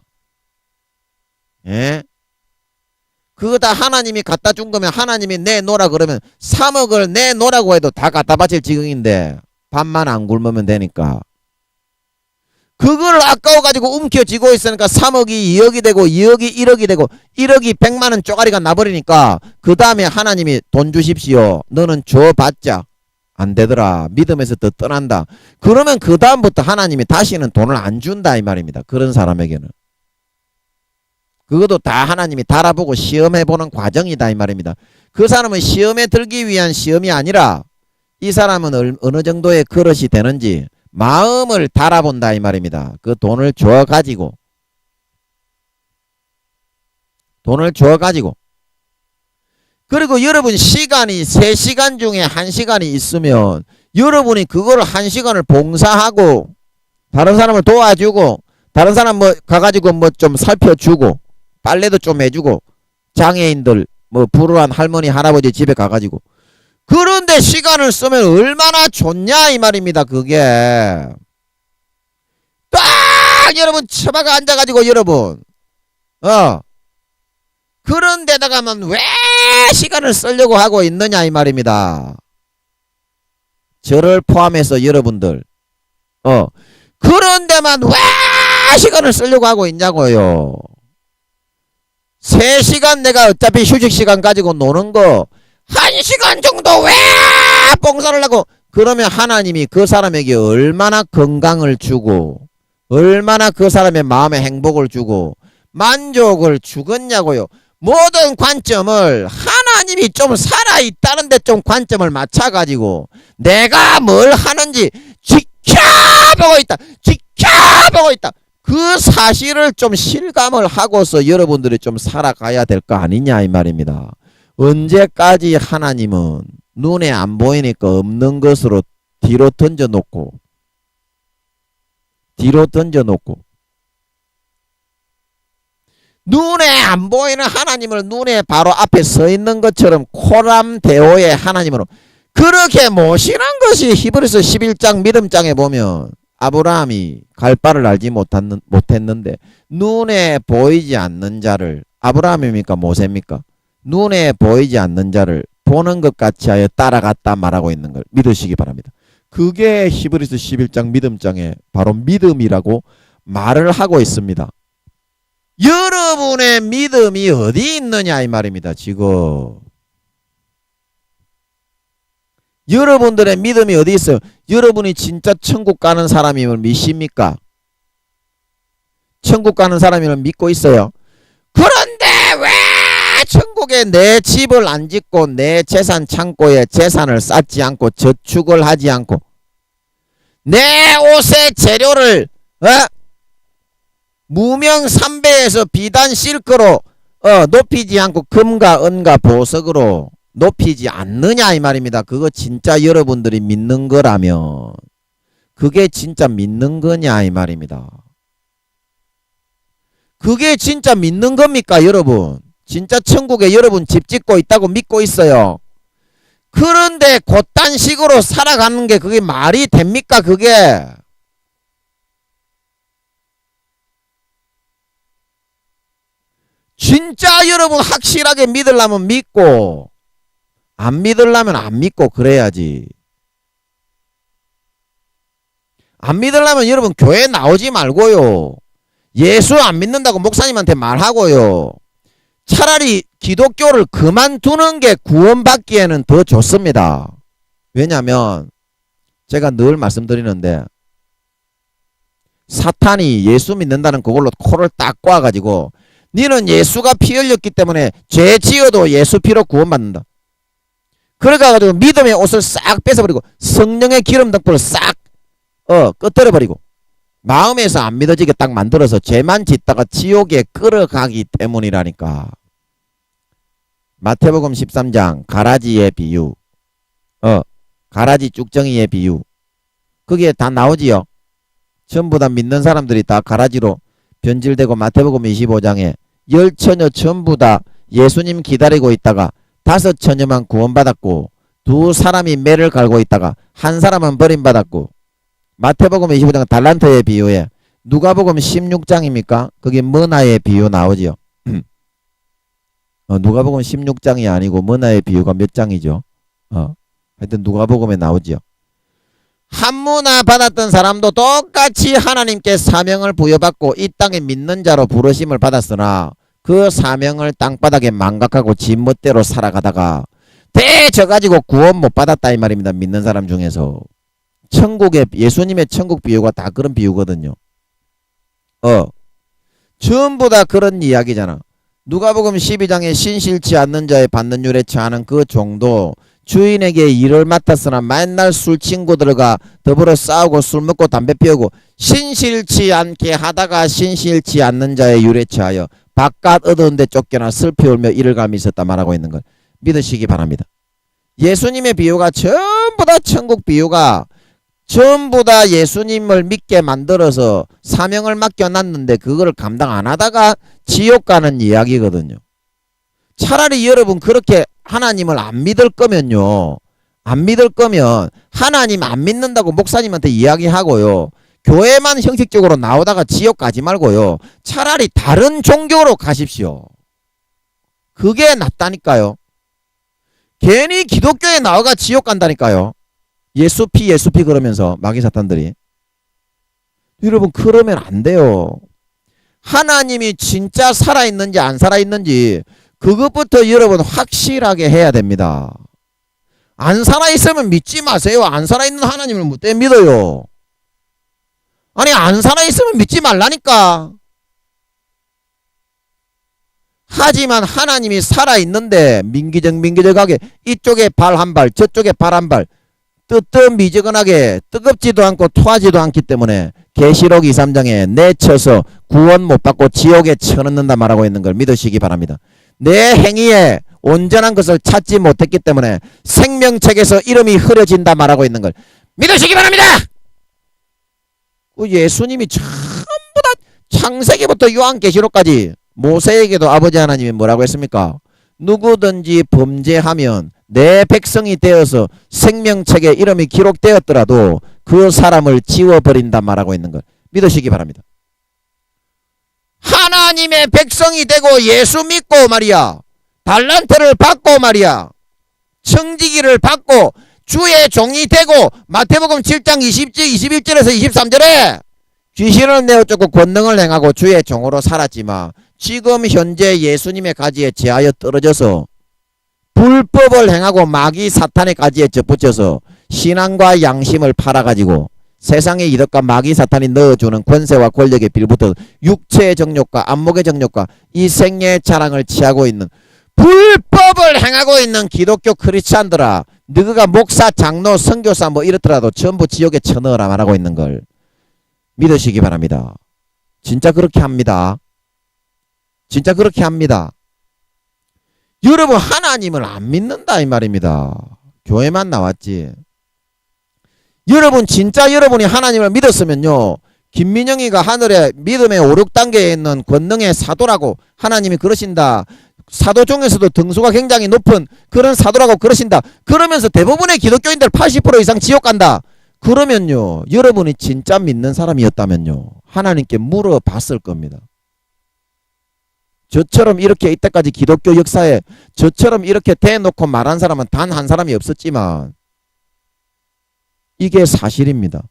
예? 그거 다 하나님이 갖다 준 거면 하나님이 내놓으라 그러면 3억을 내놓으라고 해도 다 갖다 바칠 지경인데 밥만 안 굶으면 되니까. 그걸 아까워가지고 움켜쥐고 있으니까 3억이 2억이 되고 2억이 1억이 되고 1억이 100만원 쪼가리가 나버리니까 그 다음에 하나님이 돈 주십시오. 너는 줘봤자 안 되더라. 믿음에서 더 떠난다. 그러면 그 다음부터 하나님이 다시는 돈을 안 준다 이 말입니다. 그런 사람에게는. 그것도 다 하나님이 달아보고 시험해보는 과정이다 이 말입니다. 그 사람은 시험에 들기 위한 시험이 아니라 이 사람은 어느 정도의 그릇이 되는지 마음을 달아본다 이 말입니다. 그 돈을 줘가지고 그리고 여러분 시간이 3시간 중에 1시간이 있으면 여러분이 그걸 1시간을 봉사하고 다른 사람을 도와주고 다른 사람 뭐 가가지고 뭐 좀 살펴주고 빨래도 좀 해주고 장애인들 뭐 불우한 할머니 할아버지 집에 가가지고 그런데 시간을 쓰면 얼마나 좋냐 이 말입니다. 그게 딱 여러분 처박아 앉아가지고 여러분 그런 데다가만 왜 시간을 쓰려고 하고 있느냐 이 말입니다. 저를 포함해서 여러분들 그런 데만 왜 시간을 쓰려고 하고 있냐고요. 3시간 내가 어차피 휴식시간 가지고 노는 거 1시간 정도 왜 봉사를 하고 그러면 하나님이 그 사람에게 얼마나 건강을 주고 얼마나 그 사람의 마음에 행복을 주고 만족을 주겠냐고요. 모든 관점을 하나님이 좀 살아있다는데 좀 관점을 맞춰가지고 내가 뭘 하는지 지켜보고 있다. 그 사실을 좀 실감을 하고서 여러분들이 좀 살아가야 될 거 아니냐 이 말입니다. 언제까지 하나님은 눈에 안 보이니까 없는 것으로 뒤로 던져놓고 눈에 안 보이는 하나님을 눈에 바로 앞에 서 있는 것처럼 코람대오의 하나님으로 그렇게 모시는 것이 히브리서 11장 믿음장에 보면 아브라함이 갈 바를 알지 못했는데 눈에 보이지 않는 자를 아브라함입니까 모세입니까? 눈에 보이지 않는 자를 보는 것 같이 하여 따라갔다 말하고 있는 걸 믿으시기 바랍니다. 그게 히브리서 11장 믿음장에 바로 믿음이라고 말을 하고 있습니다. 여러분의 믿음이 어디 있느냐 이 말입니다. 지금 여러분들의 믿음이 어디 있어요? 여러분이 진짜 천국 가는 사람임을 믿습니까? 천국 가는 사람임을 믿고 있어요. 그런데 왜 천국에 내 집을 안 짓고 내 재산 창고에 재산을 쌓지 않고 저축을 하지 않고 내 옷의 재료를 무명 삼배에서 비단 실크로 높이지 않고 금과 은과 보석으로 높이지 않느냐 이 말입니다. 그거 진짜 여러분들이 믿는 거라면 그게 진짜 믿는 거냐 이 말입니다. 그게 진짜 믿는 겁니까 여러분? 진짜 천국에 여러분 집 짓고 있다고 믿고 있어요. 그런데 그딴 식으로 살아가는 게 그게 말이 됩니까 그게? 진짜 여러분 확실하게 믿으려면 믿고 안 믿으려면 안 믿고 그래야지. 안 믿으려면 여러분 교회 나오지 말고요. 예수 안 믿는다고 목사님한테 말하고요. 차라리 기독교를 그만두는 게 구원받기에는 더 좋습니다. 왜냐하면 제가 늘 말씀드리는데 사탄이 예수 믿는다는 그걸로 코를 딱 꼬아가지고 니는 예수가 피 흘렸기 때문에 죄 지어도 예수 피로 구원받는다. 그래가지고 믿음의 옷을 싹 뺏어버리고 성령의 기름 덕분을 싹 끄트려버리고 마음에서 안 믿어지게 딱 만들어서 죄만 짓다가 지옥에 끌어가기 때문이라니까. 마태복음 13장 가라지의 비유, 가라지 쭉정이의 비유, 그게 다 나오지요. 전부 다 믿는 사람들이 다 가라지로 변질되고 마태복음 25장에 10처녀 전부 다 예수님 기다리고 있다가 5처녀만 구원받았고 2사람이 매를 갈고 있다가 1사람은 버림받았고 마태복음 25장 달란트의 비유에 누가복음 16장입니까? 거기 머나의 비유 나오지요. 누가복음 16장이 아니고 머나의 비유가 몇 장이죠? 하여튼 누가복음에 나오지요. 한문화 받았던 사람도 똑같이 하나님께 사명을 부여받고 이 땅에 믿는 자로 부르심을 받았으나 그 사명을 땅바닥에 망각하고 지 멋대로 살아가다가 대져가지고 구원 못 받았다 이 말입니다. 믿는 사람 중에서. 천국의 예수님의 천국 비유가 다 그런 비유거든요. 전부 다 그런 이야기잖아. 누가복음 12장에 신실치 않는 자의 받는 율에 처하는 그 종도 주인에게 일을 맡았으나 맨날 술 친구들과 더불어 싸우고 술 먹고 담배 피우고 신실치 않게 하다가 신실치 않는 자의 율에 처하여 바깥 어두운 데 쫓겨나 슬피 울며 이를 감이 있었다 말하고 있는 걸 믿으시기 바랍니다. 예수님의 비유가 전부 다 천국 비유가 전부 다 예수님을 믿게 만들어서 사명을 맡겨놨는데 그걸 감당 안 하다가 지옥 가는 이야기거든요. 차라리 여러분 그렇게 하나님을 안 믿을 거면요. 안 믿을 거면 하나님 안 믿는다고 목사님한테 이야기하고요. 교회만 형식적으로 나오다가 지옥 가지 말고요. 차라리 다른 종교로 가십시오. 그게 낫다니까요. 괜히 기독교에 나와가 지옥 간다니까요. 예수피 그러면서 마귀 사탄들이. 여러분 그러면 안 돼요. 하나님이 진짜 살아있는지 안 살아있는지 그것부터 여러분 확실하게 해야 됩니다. 안 살아있으면 믿지 마세요. 안 살아있는 하나님을 뭐 때문에 믿어요. 아니 안 살아있으면 믿지 말라니까. 하지만 하나님이 살아있는데 민기적하게 이쪽에 발 한 발 저쪽에 발 한 발 뜨뜻미지근하게 뜨겁지도 않고 토하지도 않기 때문에 계시록 2, 3장에 내쳐서 구원 못 받고 지옥에 쳐넣는다 말하고 있는 걸 믿으시기 바랍니다. 내 행위에 온전한 것을 찾지 못했기 때문에 생명책에서 이름이 흐려진다 말하고 있는 걸 믿으시기 바랍니다. 예수님이 전부 다 창세기부터 요한계시록까지 모세에게도 아버지 하나님이 뭐라고 했습니까? 누구든지 범죄하면 내 백성이 되어서 생명책에 이름이 기록되었더라도 그 사람을 지워버린다 말하고 있는 걸 믿으시기 바랍니다. 하나님의 백성이 되고 예수 믿고 말이야. 달란트를 받고 말이야. 청지기를 받고 주의 종이 되고 마태복음 7장 21절에서 23절에 귀신을 내어쫓고 권능을 행하고 주의 종으로 살았지만 지금 현재 예수님의 가지에 제하여 떨어져서 불법을 행하고 마귀 사탄의 가지에 접붙여서 신앙과 양심을 팔아가지고 세상의 이득과 마귀 사탄이 넣어주는 권세와 권력에 빌붙어 육체의 정욕과 안목의 정욕과 이 생애의 자랑을 취하고 있는 불법을 행하고 있는 기독교 크리스찬들아, 너가 목사, 장로, 선교사 뭐 이렇더라도 전부 지옥에 쳐넣어라 말하고 있는 걸 믿으시기 바랍니다. 진짜 그렇게 합니다. 진짜 그렇게 합니다. 여러분 하나님을 안 믿는다 이 말입니다. 교회만 나왔지. 여러분 진짜 여러분이 하나님을 믿었으면요. 김민영이가 하늘에 믿음의 5, 6단계에 있는 권능의 사도라고 하나님이 그러신다. 사도 중에서도 등수가 굉장히 높은 그런 사도라고 그러신다. 그러면서 대부분의 기독교인들 80% 이상 지옥 간다. 그러면요. 여러분이 진짜 믿는 사람이었다면요. 하나님께 물어봤을 겁니다. 저처럼 이렇게 이때까지 기독교 역사에 저처럼 이렇게 대놓고 말한 사람은 단 한 사람이 없었지만 이게 사실입니다.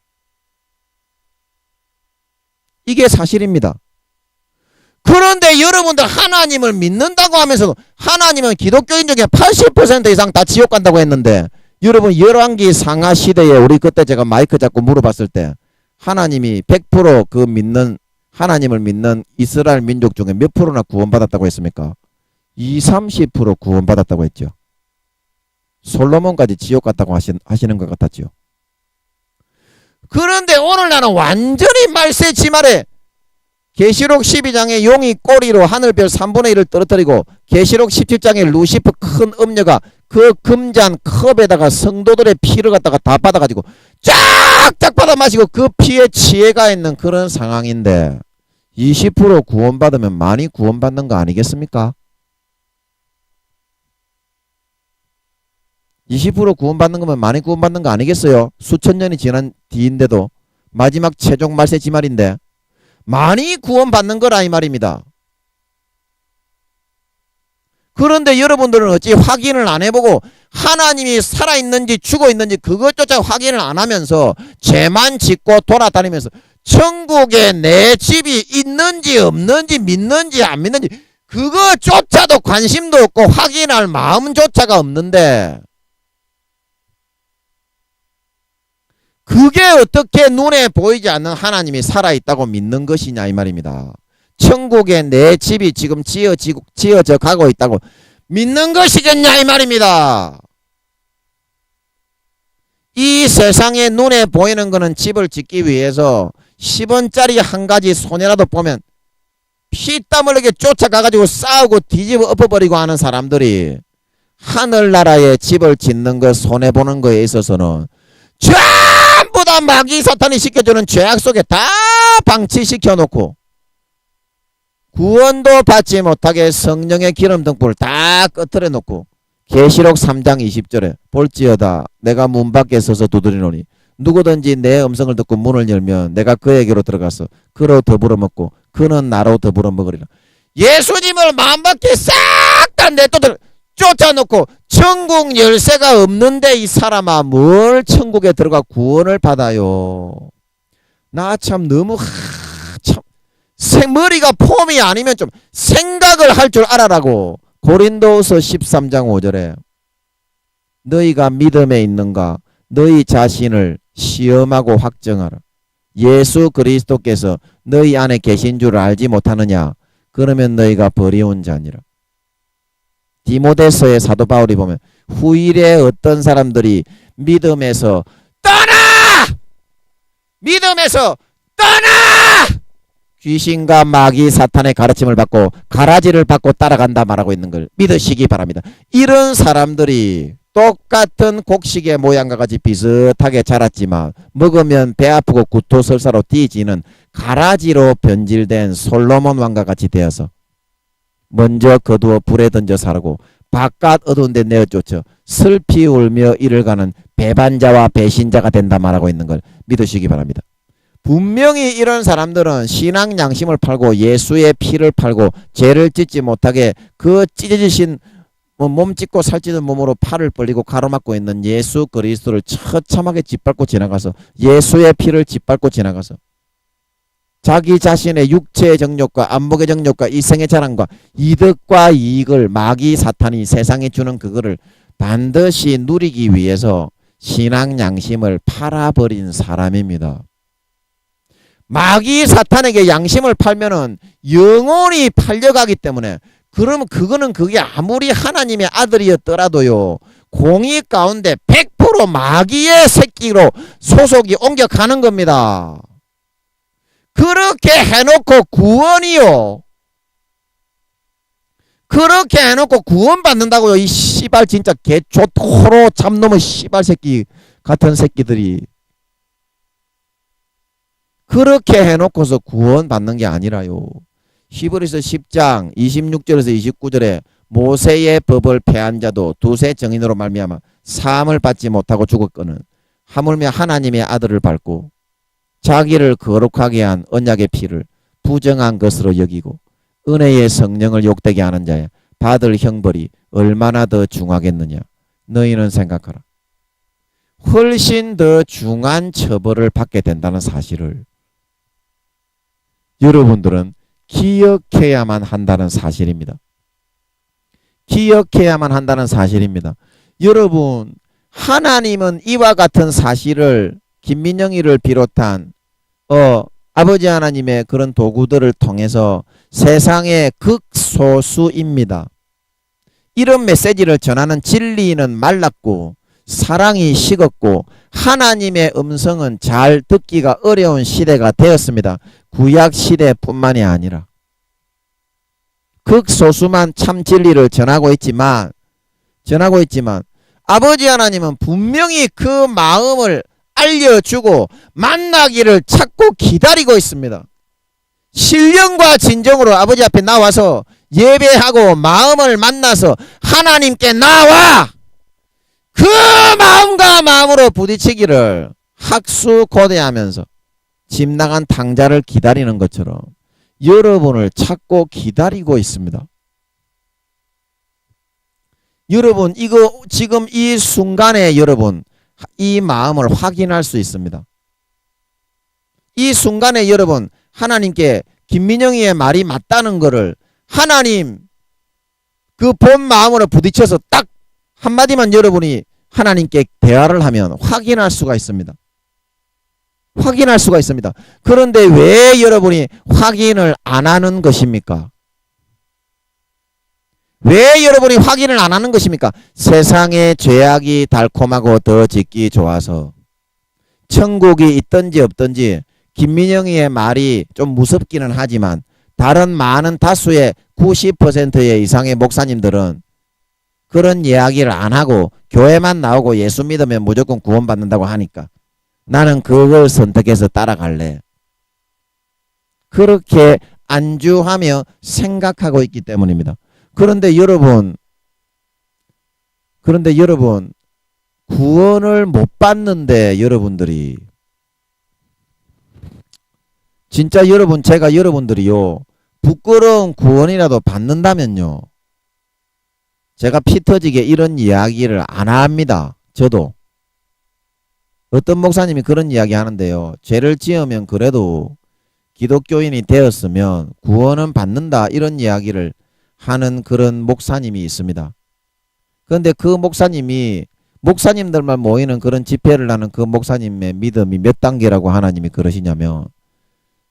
이게 사실입니다. 그런데 여러분들 하나님을 믿는다고 하면서도 하나님은 기독교인 중에 80% 이상 다 지옥 간다고 했는데 여러분 열왕기 상하 시대에 우리 그때 제가 마이크 잡고 물어봤을 때 하나님이 100% 하나님을 믿는 이스라엘 민족 중에 몇 프로나 구원받았다고 했습니까? 20-30% 구원받았다고 했죠. 솔로몬까지 지옥 갔다고 하시는 것 같았죠. 그런데 오늘 나는 완전히 말세지말에 계시록 12장에 용이 꼬리로 하늘별 3분의 1을 떨어뜨리고 계시록 17장에 루시퍼 큰 음녀가 그 금잔 컵에다가 성도들의 피를 갖다가 다 받아가지고 쫙쫙 받아 마시고 그 피에 취해가 있는 그런 상황인데 20% 구원받으면 많이 구원받는 거 아니겠습니까? 20% 구원받는 거면 많이 구원받는 거 아니겠어요? 수천 년이 지난 뒤인데도 마지막 최종 말세 지말인데 많이 구원받는 거라 이 말입니다. 그런데 여러분들은 어찌 확인을 안 해보고 하나님이 살아있는지 죽어있는지 그것조차 확인을 안 하면서 죄만 짓고 돌아다니면서 천국에 내 집이 있는지 없는지 믿는지 안 믿는지 그거조차도 관심도 없고 확인할 마음조차가 없는데 그게 어떻게 눈에 보이지 않는 하나님이 살아있다고 믿는 것이냐 이 말입니다. 천국에 내 집이 지금 지어져 가고 있다고 믿는 것이겠냐 이 말입니다. 이 세상에 눈에 보이는 거는 집을 짓기 위해서 10원짜리 한 가지 손해라도 보면 피땀 흘리게 쫓아가가지고 싸우고 뒤집어 엎어버리고 하는 사람들이 하늘나라에 집을 짓는 거 손해보는 거에 있어서는 전부 다 마귀 사탄이 시켜주는 죄악 속에 다 방치시켜 놓고 구원도 받지 못하게 성령의 기름 등불을 다 꺼트려 놓고 계시록 3장 20절에 볼지어다 내가 문 밖에 서서 두드리노니 누구든지 내 음성을 듣고 문을 열면 내가 그에게로 들어가서 그로 더불어 먹고 그는 나로 더불어 먹으리라. 예수님을 마음밖에 싹 다 쫓아놓고 천국 열쇠가 없는데 이 사람아 뭘 천국에 들어가 구원을 받아요. 나 참 너무 참 머리가 폼이 아니면 좀 생각을 할 줄 알아라고. 고린도후서 13장 5절에 너희가 믿음에 있는가 너희 자신을 시험하고 확정하라. 예수 그리스도께서 너희 안에 계신 줄 알지 못하느냐. 그러면 너희가 버리운 자니라. 디모데서의 사도 바울이 보면 후일에 어떤 사람들이 믿음에서 떠나! 믿음에서 떠나! 귀신과 마귀 사탄의 가르침을 받고 가라지를 받고 따라간다 말하고 있는 걸 믿으시기 바랍니다. 이런 사람들이 똑같은 곡식의 모양과 같이 비슷하게 자랐지만 먹으면 배 아프고 구토설사로 뒤지는 가라지로 변질된 솔로몬 왕과 같이 되어서 먼저 거두어 불에 던져 사르고 바깥 어두운 데 내어 쫓아 슬피 울며 이를 가는 배반자와 배신자가 된다 말하고 있는 걸 믿으시기 바랍니다. 분명히 이런 사람들은 신앙 양심을 팔고 예수의 피를 팔고 죄를 짓지 못하게 그 찢어지신 몸 찢고 살찌는 몸으로 팔을 벌리고 가로막고 있는 예수 그리스도를 처참하게 짓밟고 지나가서 예수의 피를 짓밟고 지나가서 자기 자신의 육체의 정욕과 안목의 정욕과 이생의 자랑과 이득과 이익을 마귀 사탄이 세상에 주는 그거를 반드시 누리기 위해서 신앙 양심을 팔아버린 사람입니다. 마귀 사탄에게 양심을 팔면은 영원히 팔려가기 때문에 그러면 그게 아무리 하나님의 아들이었더라도요 공의 가운데 100% 마귀의 새끼로 소속이 옮겨가는 겁니다. 그렇게 해놓고 구원이요. 그렇게 해놓고 구원 받는다고요. 이 씨발 진짜 개조토로 잡놈의 씨발 새끼 같은 새끼들이. 그렇게 해놓고서 구원 받는 게 아니라요. 히브리서 10장 26절에서 29절에 모세의 법을 폐한 자도 두세 정인으로 말미암아 사함을 받지 못하고 죽었거늘 하물며 하나님의 아들을 밟고 자기를 거룩하게 한 언약의 피를 부정한 것으로 여기고 은혜의 성령을 욕되게 하는 자야 받을 형벌이 얼마나 더 중하겠느냐. 너희는 생각하라. 훨씬 더 중한 처벌을 받게 된다는 사실을 여러분들은 기억해야만 한다는 사실입니다. 기억해야만 한다는 사실입니다. 여러분, 하나님은 이와 같은 사실을 김민영이를 비롯한 아버지 하나님의 그런 도구들을 통해서 세상의 극소수입니다. 이런 메시지를 전하는 진리는 말랐고 사랑이 식었고 하나님의 음성은 잘 듣기가 어려운 시대가 되었습니다. 구약 시대뿐만이 아니라 극소수만 참 진리를 전하고 있지만 아버지 하나님은 분명히 그 마음을 알려주고 만나기를 찾고 기다리고 있습니다. 신령과 진정으로 아버지 앞에 나와서 예배하고 마음을 만나서 하나님께 나와 그 마음과 마음으로 부딪히기를 학수고대하면서 집 나간 탕자를 기다리는 것처럼 여러분을 찾고 기다리고 있습니다. 여러분, 이거 지금 이 순간에 여러분 이 마음을 확인할 수 있습니다. 이 순간에 여러분 하나님께 김민영이의 말이 맞다는 것을 하나님 그 본 마음으로 부딪혀서 딱 한마디만 여러분이 하나님께 대화를 하면 확인할 수가 있습니다. 확인할 수가 있습니다. 그런데 왜 여러분이 확인을 안 하는 것입니까? 왜 여러분이 확인을 안 하는 것입니까? 세상의 죄악이 달콤하고 더 짓기 좋아서 천국이 있든지 없든지 김민영이의 말이 좀 무섭기는 하지만 다른 많은 다수의 90% 이상의 목사님들은 그런 이야기를 안 하고 교회만 나오고 예수 믿으면 무조건 구원받는다고 하니까 나는 그걸 선택해서 따라갈래. 그렇게 안주하며 생각하고 있기 때문입니다. 그런데 여러분 구원을 못 받는데 여러분들이 진짜 여러분 제가 여러분들이요 부끄러운 구원이라도 받는다면요 제가 피 터지게 이런 이야기를 안 합니다. 저도 어떤 목사님이 그런 이야기 하는데요. 죄를 지으면 그래도 기독교인이 되었으면 구원은 받는다 이런 이야기를 하는 그런 목사님이 있습니다. 그런데 그 목사님이 목사님들만 모이는 그런 집회를 하는 그 목사님의 믿음이 몇 단계라고 하나님이 그러시냐면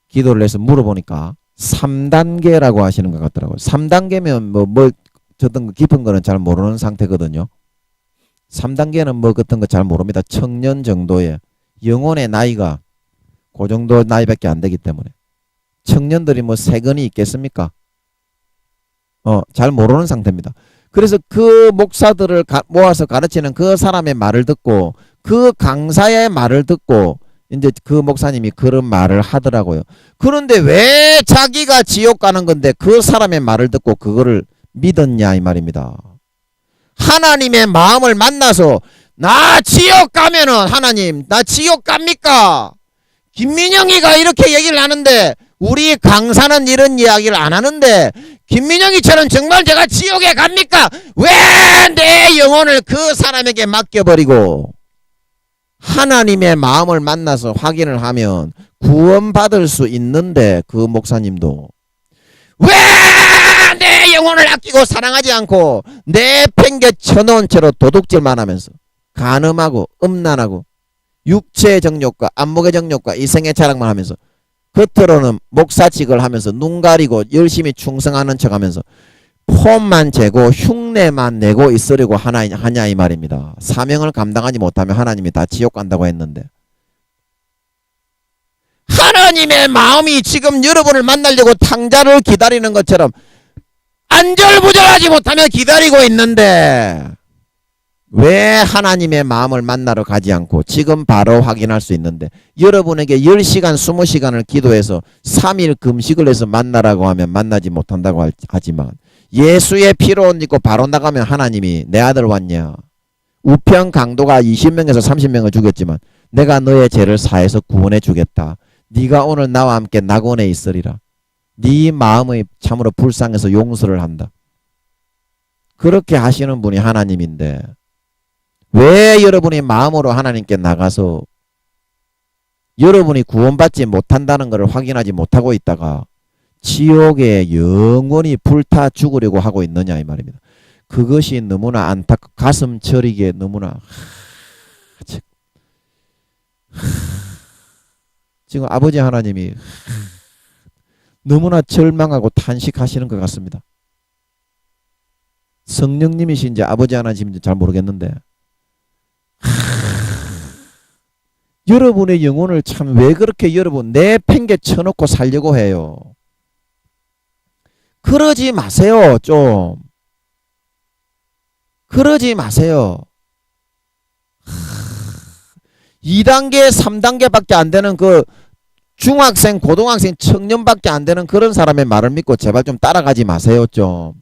기도를 해서 물어보니까 3단계라고 하시는 것 같더라고요. 3단계면 어떤 깊은 거는 잘 모르는 상태거든요. 3단계는 뭐 같은 거 잘 모릅니다. 청년 정도의 영혼의 나이가 그 정도 나이밖에 안 되기 때문에 청년들이 뭐 세근이 있겠습니까? 잘 모르는 상태입니다. 그래서 그 목사들을 모아서 가르치는 그 사람의 말을 듣고 그 강사의 말을 듣고 이제 그 목사님이 그런 말을 하더라고요. 그런데 왜 자기가 지옥 가는 건데 그 사람의 말을 듣고 그거를 믿었냐 이 말입니다. 하나님의 마음을 만나서 나 지옥 가면은 하나님 나 지옥 갑니까? 김민영이가 이렇게 얘기를 하는데 우리 강사는 이런 이야기를 안 하는데 김민영이처럼 정말 제가 지옥에 갑니까? 왜 내 영혼을 그 사람에게 맡겨버리고 하나님의 마음을 만나서 확인을 하면 구원받을 수 있는데 그 목사님도 왜 내 영혼을 아끼고 사랑하지 않고 내팽개쳐 놓은 채로 도둑질만 하면서 간음하고 음란하고 육체의 정욕과 안목의 정욕과 이생의 자랑만 하면서 겉으로는 목사직을 하면서 눈 가리고 열심히 충성하는 척하면서 폼만 재고 흉내만 내고 있으려고 하냐 이 말입니다. 사명을 감당하지 못하면 하나님이 다 지옥 간다고 했는데 하나님의 마음이 지금 여러분을 만나려고 탕자를 기다리는 것처럼 안절부절하지 못하며 기다리고 있는데 왜 하나님의 마음을 만나러 가지 않고 지금 바로 확인할 수 있는데 여러분에게 10시간 20시간을 기도해서 3일 금식을 해서 만나라고 하면 만나지 못한다고 하지만 예수의 피로 옷 입고 바로 나가면 하나님이 내 아들 왔냐 우편 강도가 20명에서 30명을 죽였지만 내가 너의 죄를 사해서 구원해 주겠다. 네가 오늘 나와 함께 낙원에 있으리라. 네 마음이 참으로 불쌍해서 용서를 한다. 그렇게 하시는 분이 하나님인데 왜 여러분이 마음으로 하나님께 나가서 여러분이 구원받지 못한다는 것을 확인하지 못하고 있다가 지옥에 영원히 불타 죽으려고 하고 있느냐 이 말입니다. 그것이 너무나 가슴 저리게 너무나 지금 아버지 하나님이 너무나 절망하고 탄식하시는 것 같습니다. 성령님이신지 아버지 하나님인지 잘 모르겠는데 여러분의 영혼을 참 왜 그렇게 여러분 내팽개 쳐놓고 살려고 해요. 그러지 마세요. 좀 그러지 마세요. 2단계 3단계밖에 안 되는 그 중학생 고등학생 청년밖에 안 되는 그런 사람의 말을 믿고 제발 좀 따라가지 마세요. 좀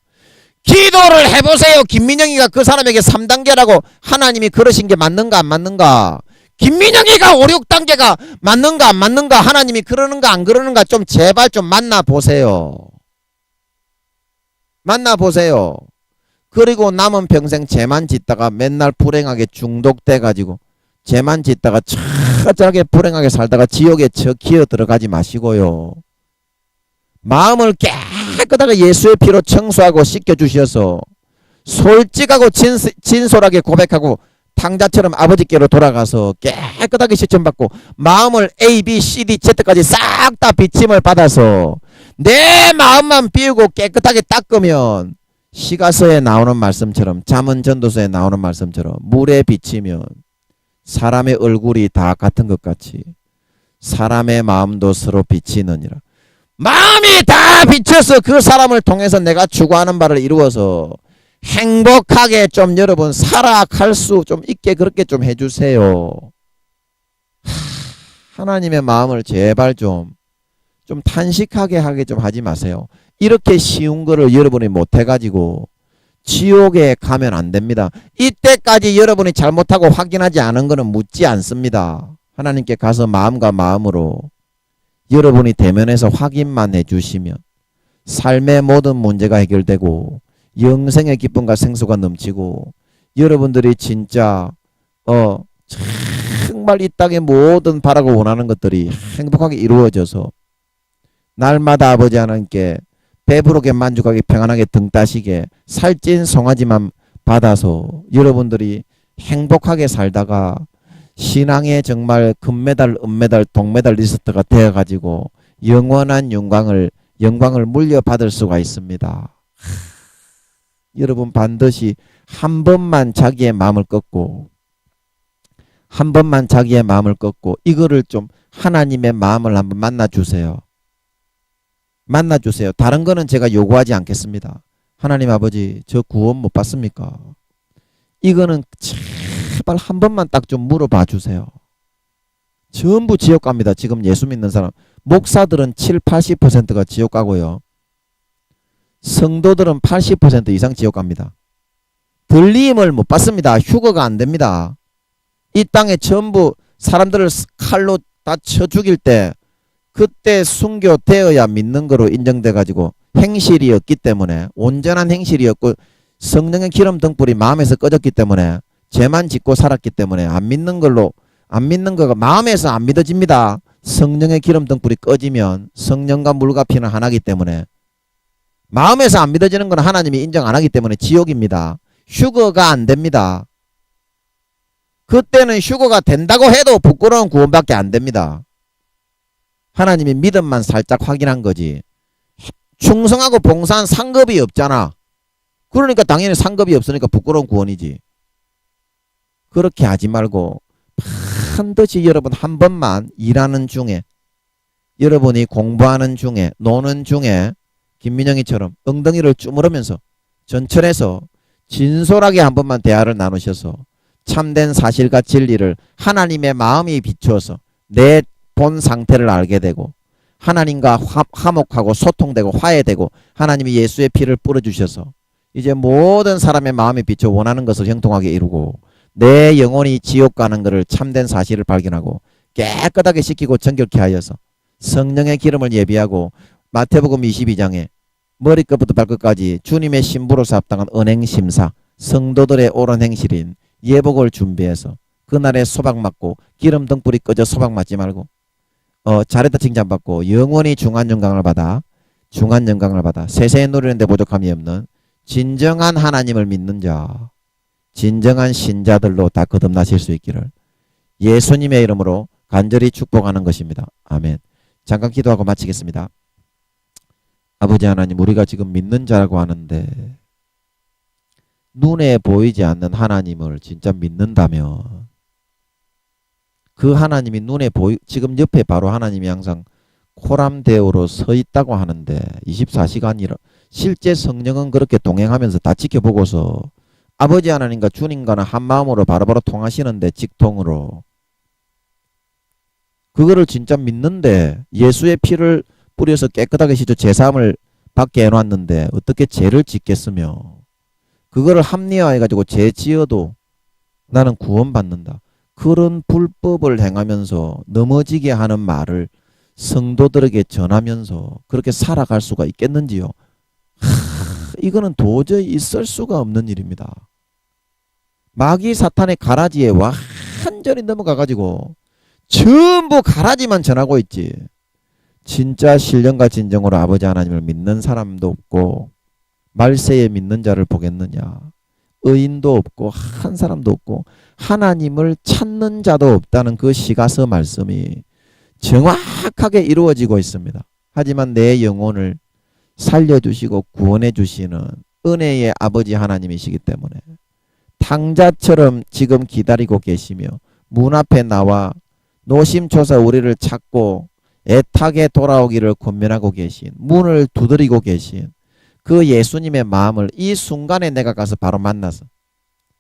기도를 해보세요. 김민영이가 그 사람에게 3단계라고 하나님이 그러신 게 맞는가 안 맞는가, 김민영이가 5, 6단계가 맞는가 안 맞는가, 하나님이 그러는가 안 그러는가 좀 제발 좀 만나보세요. 만나보세요. 그리고 남은 평생 죄만 짓다가 맨날 불행하게 중독돼 가지고 죄만 짓다가 처절하게 불행하게 살다가 지옥에 기어 들어가지 마시고요. 마음을 깨끗하게 예수의 피로 청소하고 씻겨주셔서 솔직하고 진솔하게 고백하고 탕자처럼 아버지께로 돌아가서 깨끗하게 시청받고 마음을 A, B, C, D, Z까지 싹 다 비침을 받아서 내 마음만 비우고 깨끗하게 닦으면 시가서에 나오는 말씀처럼 잠언 전도서에 나오는 말씀처럼 물에 비치면 사람의 얼굴이 다 같은 것 같이 사람의 마음도 서로 비치느니라. 마음이 다 비쳐서 그 사람을 통해서 내가 추구하는 바를 이루어서 행복하게 좀 여러분 살아갈 수 좀 있게 그렇게 좀 해주세요. 하나님의 마음을 제발 좀 탄식하게 하게 좀 하지 마세요. 이렇게 쉬운 거를 여러분이 못해가지고 지옥에 가면 안 됩니다. 이때까지 여러분이 잘못하고 확인하지 않은 거는 묻지 않습니다. 하나님께 가서 마음과 마음으로 여러분이 대면해서 확인만 해주시면 삶의 모든 문제가 해결되고 영생의 기쁨과 생수가 넘치고 여러분들이 진짜 정말 이 땅의 모든 바라고 원하는 것들이 행복하게 이루어져서 날마다 아버지 하나님께 배부르게 만족하게 평안하게 등 따시게 살찐 송아지만 받아서 여러분들이 행복하게 살다가 신앙의 정말 금메달, 은메달, 동메달리스트가 되어가지고 영원한 영광을 물려받을 수가 있습니다. 여러분 반드시 한 번만 자기의 마음을 꺾고 이거를 좀 하나님의 마음을 한번 만나주세요. 다른 거는 제가 요구하지 않겠습니다. 하나님 아버지 저 구원 못 받습니까? 이거는 제발 한 번만 딱 좀 물어봐 주세요. 전부 지옥 갑니다. 지금 예수 믿는 사람 목사들은 7, 80%가 지옥 가고요. 성도들은 80% 이상 지옥 갑니다. 들림을 못 받습니다. 휴거가 안 됩니다. 이 땅에 전부 사람들을 칼로 다 쳐 죽일 때 그때 순교되어야 믿는 거로 인정돼 가지고 행실이 없기 때문에 온전한 행실이 없고 성령의 기름 등불이 마음에서 꺼졌기 때문에 죄만 짓고 살았기 때문에 안 믿는 거가 마음에서 안 믿어집니다. 성령의 기름 등불이 꺼지면 성령과 물과 피는 하나이기 때문에 마음에서 안 믿어지는 건 하나님이 인정 안 하기 때문에 지옥입니다. 휴거가 안 됩니다. 그때는 휴거가 된다고 해도 부끄러운 구원밖에 안 됩니다. 하나님이 믿음만 살짝 확인한 거지. 충성하고 봉사한 상급이 없잖아. 그러니까 당연히 상급이 없으니까 부끄러운 구원이지. 그렇게 하지 말고 반드시 여러분 한 번만 일하는 중에 여러분이 공부하는 중에 노는 중에 김민영이처럼 엉덩이를 주무르면서 전철에서 진솔하게 한 번만 대화를 나누셔서 참된 사실과 진리를 하나님의 마음이 비추어서 내 본 상태를 알게 되고 하나님과 화목하고 소통되고 화해되고 하나님이 예수의 피를 뿌려주셔서 이제 모든 사람의 마음이 비춰 원하는 것을 형통하게 이루고 내 영혼이 지옥 가는 것을 참된 사실을 발견하고 깨끗하게 씻기고 정결케 하여서 성령의 기름을 예비하고 마태복음 22장에 머리끝부터 발끝까지 주님의 신부로서 합당한 은행심사 성도들의 옳은 행실인 예복을 준비해서 그날에 소박 맞고 기름 등불이 꺼져 소박 맞지 말고 잘했다 칭찬받고 영원히 중한 영광을 받아 중한 영광을 받아 세세에 누리는 데 부족함이 없는 진정한 하나님을 믿는 자, 진정한 신자들로 다 거듭나실 수 있기를 예수님의 이름으로 간절히 축복하는 것입니다. 아멘. 잠깐 기도하고 마치겠습니다. 아버지 하나님, 우리가 지금 믿는 자라고 하는데 눈에 보이지 않는 하나님을 진짜 믿는다면 그 하나님이 지금 옆에 바로 하나님이 항상 코람데오로 서 있다고 하는데 24시간이라 실제 성령은 그렇게 동행하면서 다 지켜보고서 아버지 하나님과 주님과는 한 마음으로 바로바로 통하시는데 직통으로 그거를 진짜 믿는데 예수의 피를 뿌려서 깨끗하게 씻어 제사함을 받게 해놨는데 어떻게 죄를 짓겠으며 그거를 합리화해가지고 죄 지어도 나는 구원받는다. 그런 불법을 행하면서 넘어지게 하는 말을 성도들에게 전하면서 그렇게 살아갈 수가 있겠는지요? 이거는 도저히 있을 수가 없는 일입니다. 마귀 사탄의 가라지에 완전히 넘어가가지고 전부 가라지만 전하고 있지. 진짜 신령과 진정으로 아버지 하나님을 믿는 사람도 없고 말세에 믿는 자를 보겠느냐. 의인도 없고 한 사람도 없고 하나님을 찾는 자도 없다는 그 시가서 말씀이 정확하게 이루어지고 있습니다. 하지만 내 영혼을 살려주시고 구원해 주시는 은혜의 아버지 하나님이시기 때문에 탕자처럼 지금 기다리고 계시며 문 앞에 나와 노심초사 우리를 찾고 애타게 돌아오기를 권면하고 계신 문을 두드리고 계신 그 예수님의 마음을 이 순간에 내가 가서 바로 만나서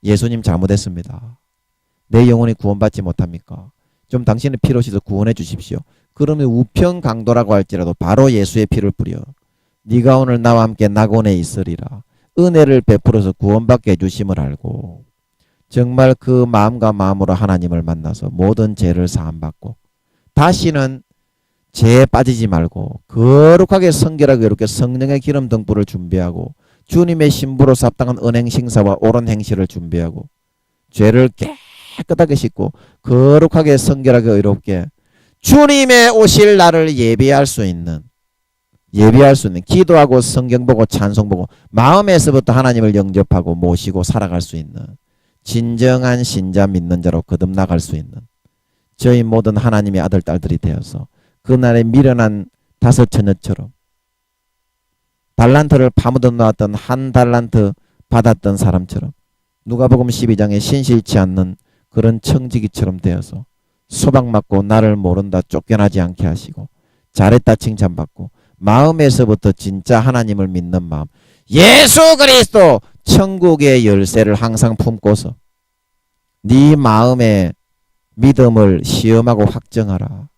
예수님 잘못했습니다. 내 영혼이 구원받지 못합니까? 좀 당신의 피로 씻어 구원해 주십시오. 그러면 우편강도라고 할지라도 바로 예수의 피를 뿌려 네가 오늘 나와 함께 낙원에 있으리라 은혜를 베풀어서 구원받게 해주심을 알고 정말 그 마음과 마음으로 하나님을 만나서 모든 죄를 사함받고 다시는 죄에 빠지지 말고 거룩하게 성결하게 이렇게 성령의 기름 등불을 준비하고 주님의 신부로 합당한 은행 행사와 옳은 행실을 준비하고 죄를 깨끗하게 씻고 거룩하게 성결하게 의롭게 주님의 오실 날을 예비할 수 있는 기도하고 성경 보고 찬송 보고 마음에서부터 하나님을 영접하고 모시고 살아갈 수 있는 진정한 신자 믿는 자로 거듭나갈 수 있는 저희 모든 하나님의 아들 딸들이 되어서 그날에 미련한 다섯 처녀처럼 달란트를 파묻어 놓았던 한 달란트 받았던 사람처럼 누가복음 12장에 신실치 않는 그런 청지기처럼 되어서 소박 맞고 나를 모른다 쫓겨나지 않게 하시고 잘했다 칭찬받고 마음에서부터 진짜 하나님을 믿는 마음 예수 그리스도 천국의 열쇠를 항상 품고서 네 마음의 믿음을 시험하고 확정하라.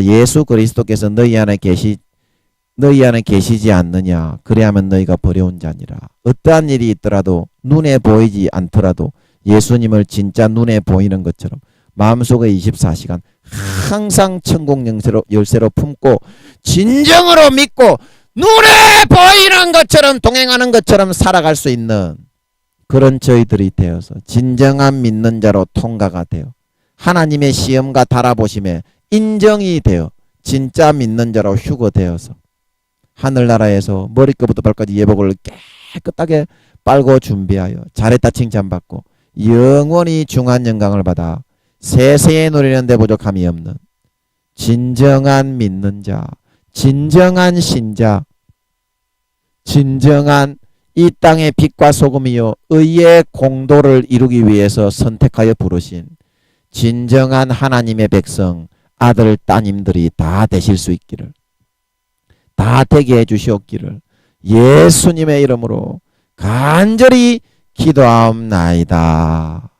예수 그리스도께서 너희 안에 계시지 않느냐. 그래야면 너희가 버려온 자니라. 어떠한 일이 있더라도 눈에 보이지 않더라도 예수님을 진짜 눈에 보이는 것처럼 마음속에 24시간 항상 천국 열쇠로 품고 진정으로 믿고 눈에 보이는 것처럼 동행하는 것처럼 살아갈 수 있는 그런 저희들이 되어서 진정한 믿는 자로 통과가 되어 하나님의 시험과 달아보심에 인정이 되어 진짜 믿는 자로 휴거되어서 하늘나라에서 머리끝부터 발까지 예복을 깨끗하게 빨고 준비하여 잘했다 칭찬받고 영원히 중한 영광을 받아 세세에 누리는 데 부족함이 없는 진정한 믿는 자, 진정한 신자, 진정한 이 땅의 빛과 소금이요 의의 공도를 이루기 위해서 선택하여 부르신 진정한 하나님의 백성 아들 따님들이 다 되실 수 있기를 다 되게 해주시옵기를 예수님의 이름으로 간절히 기도하옵나이다.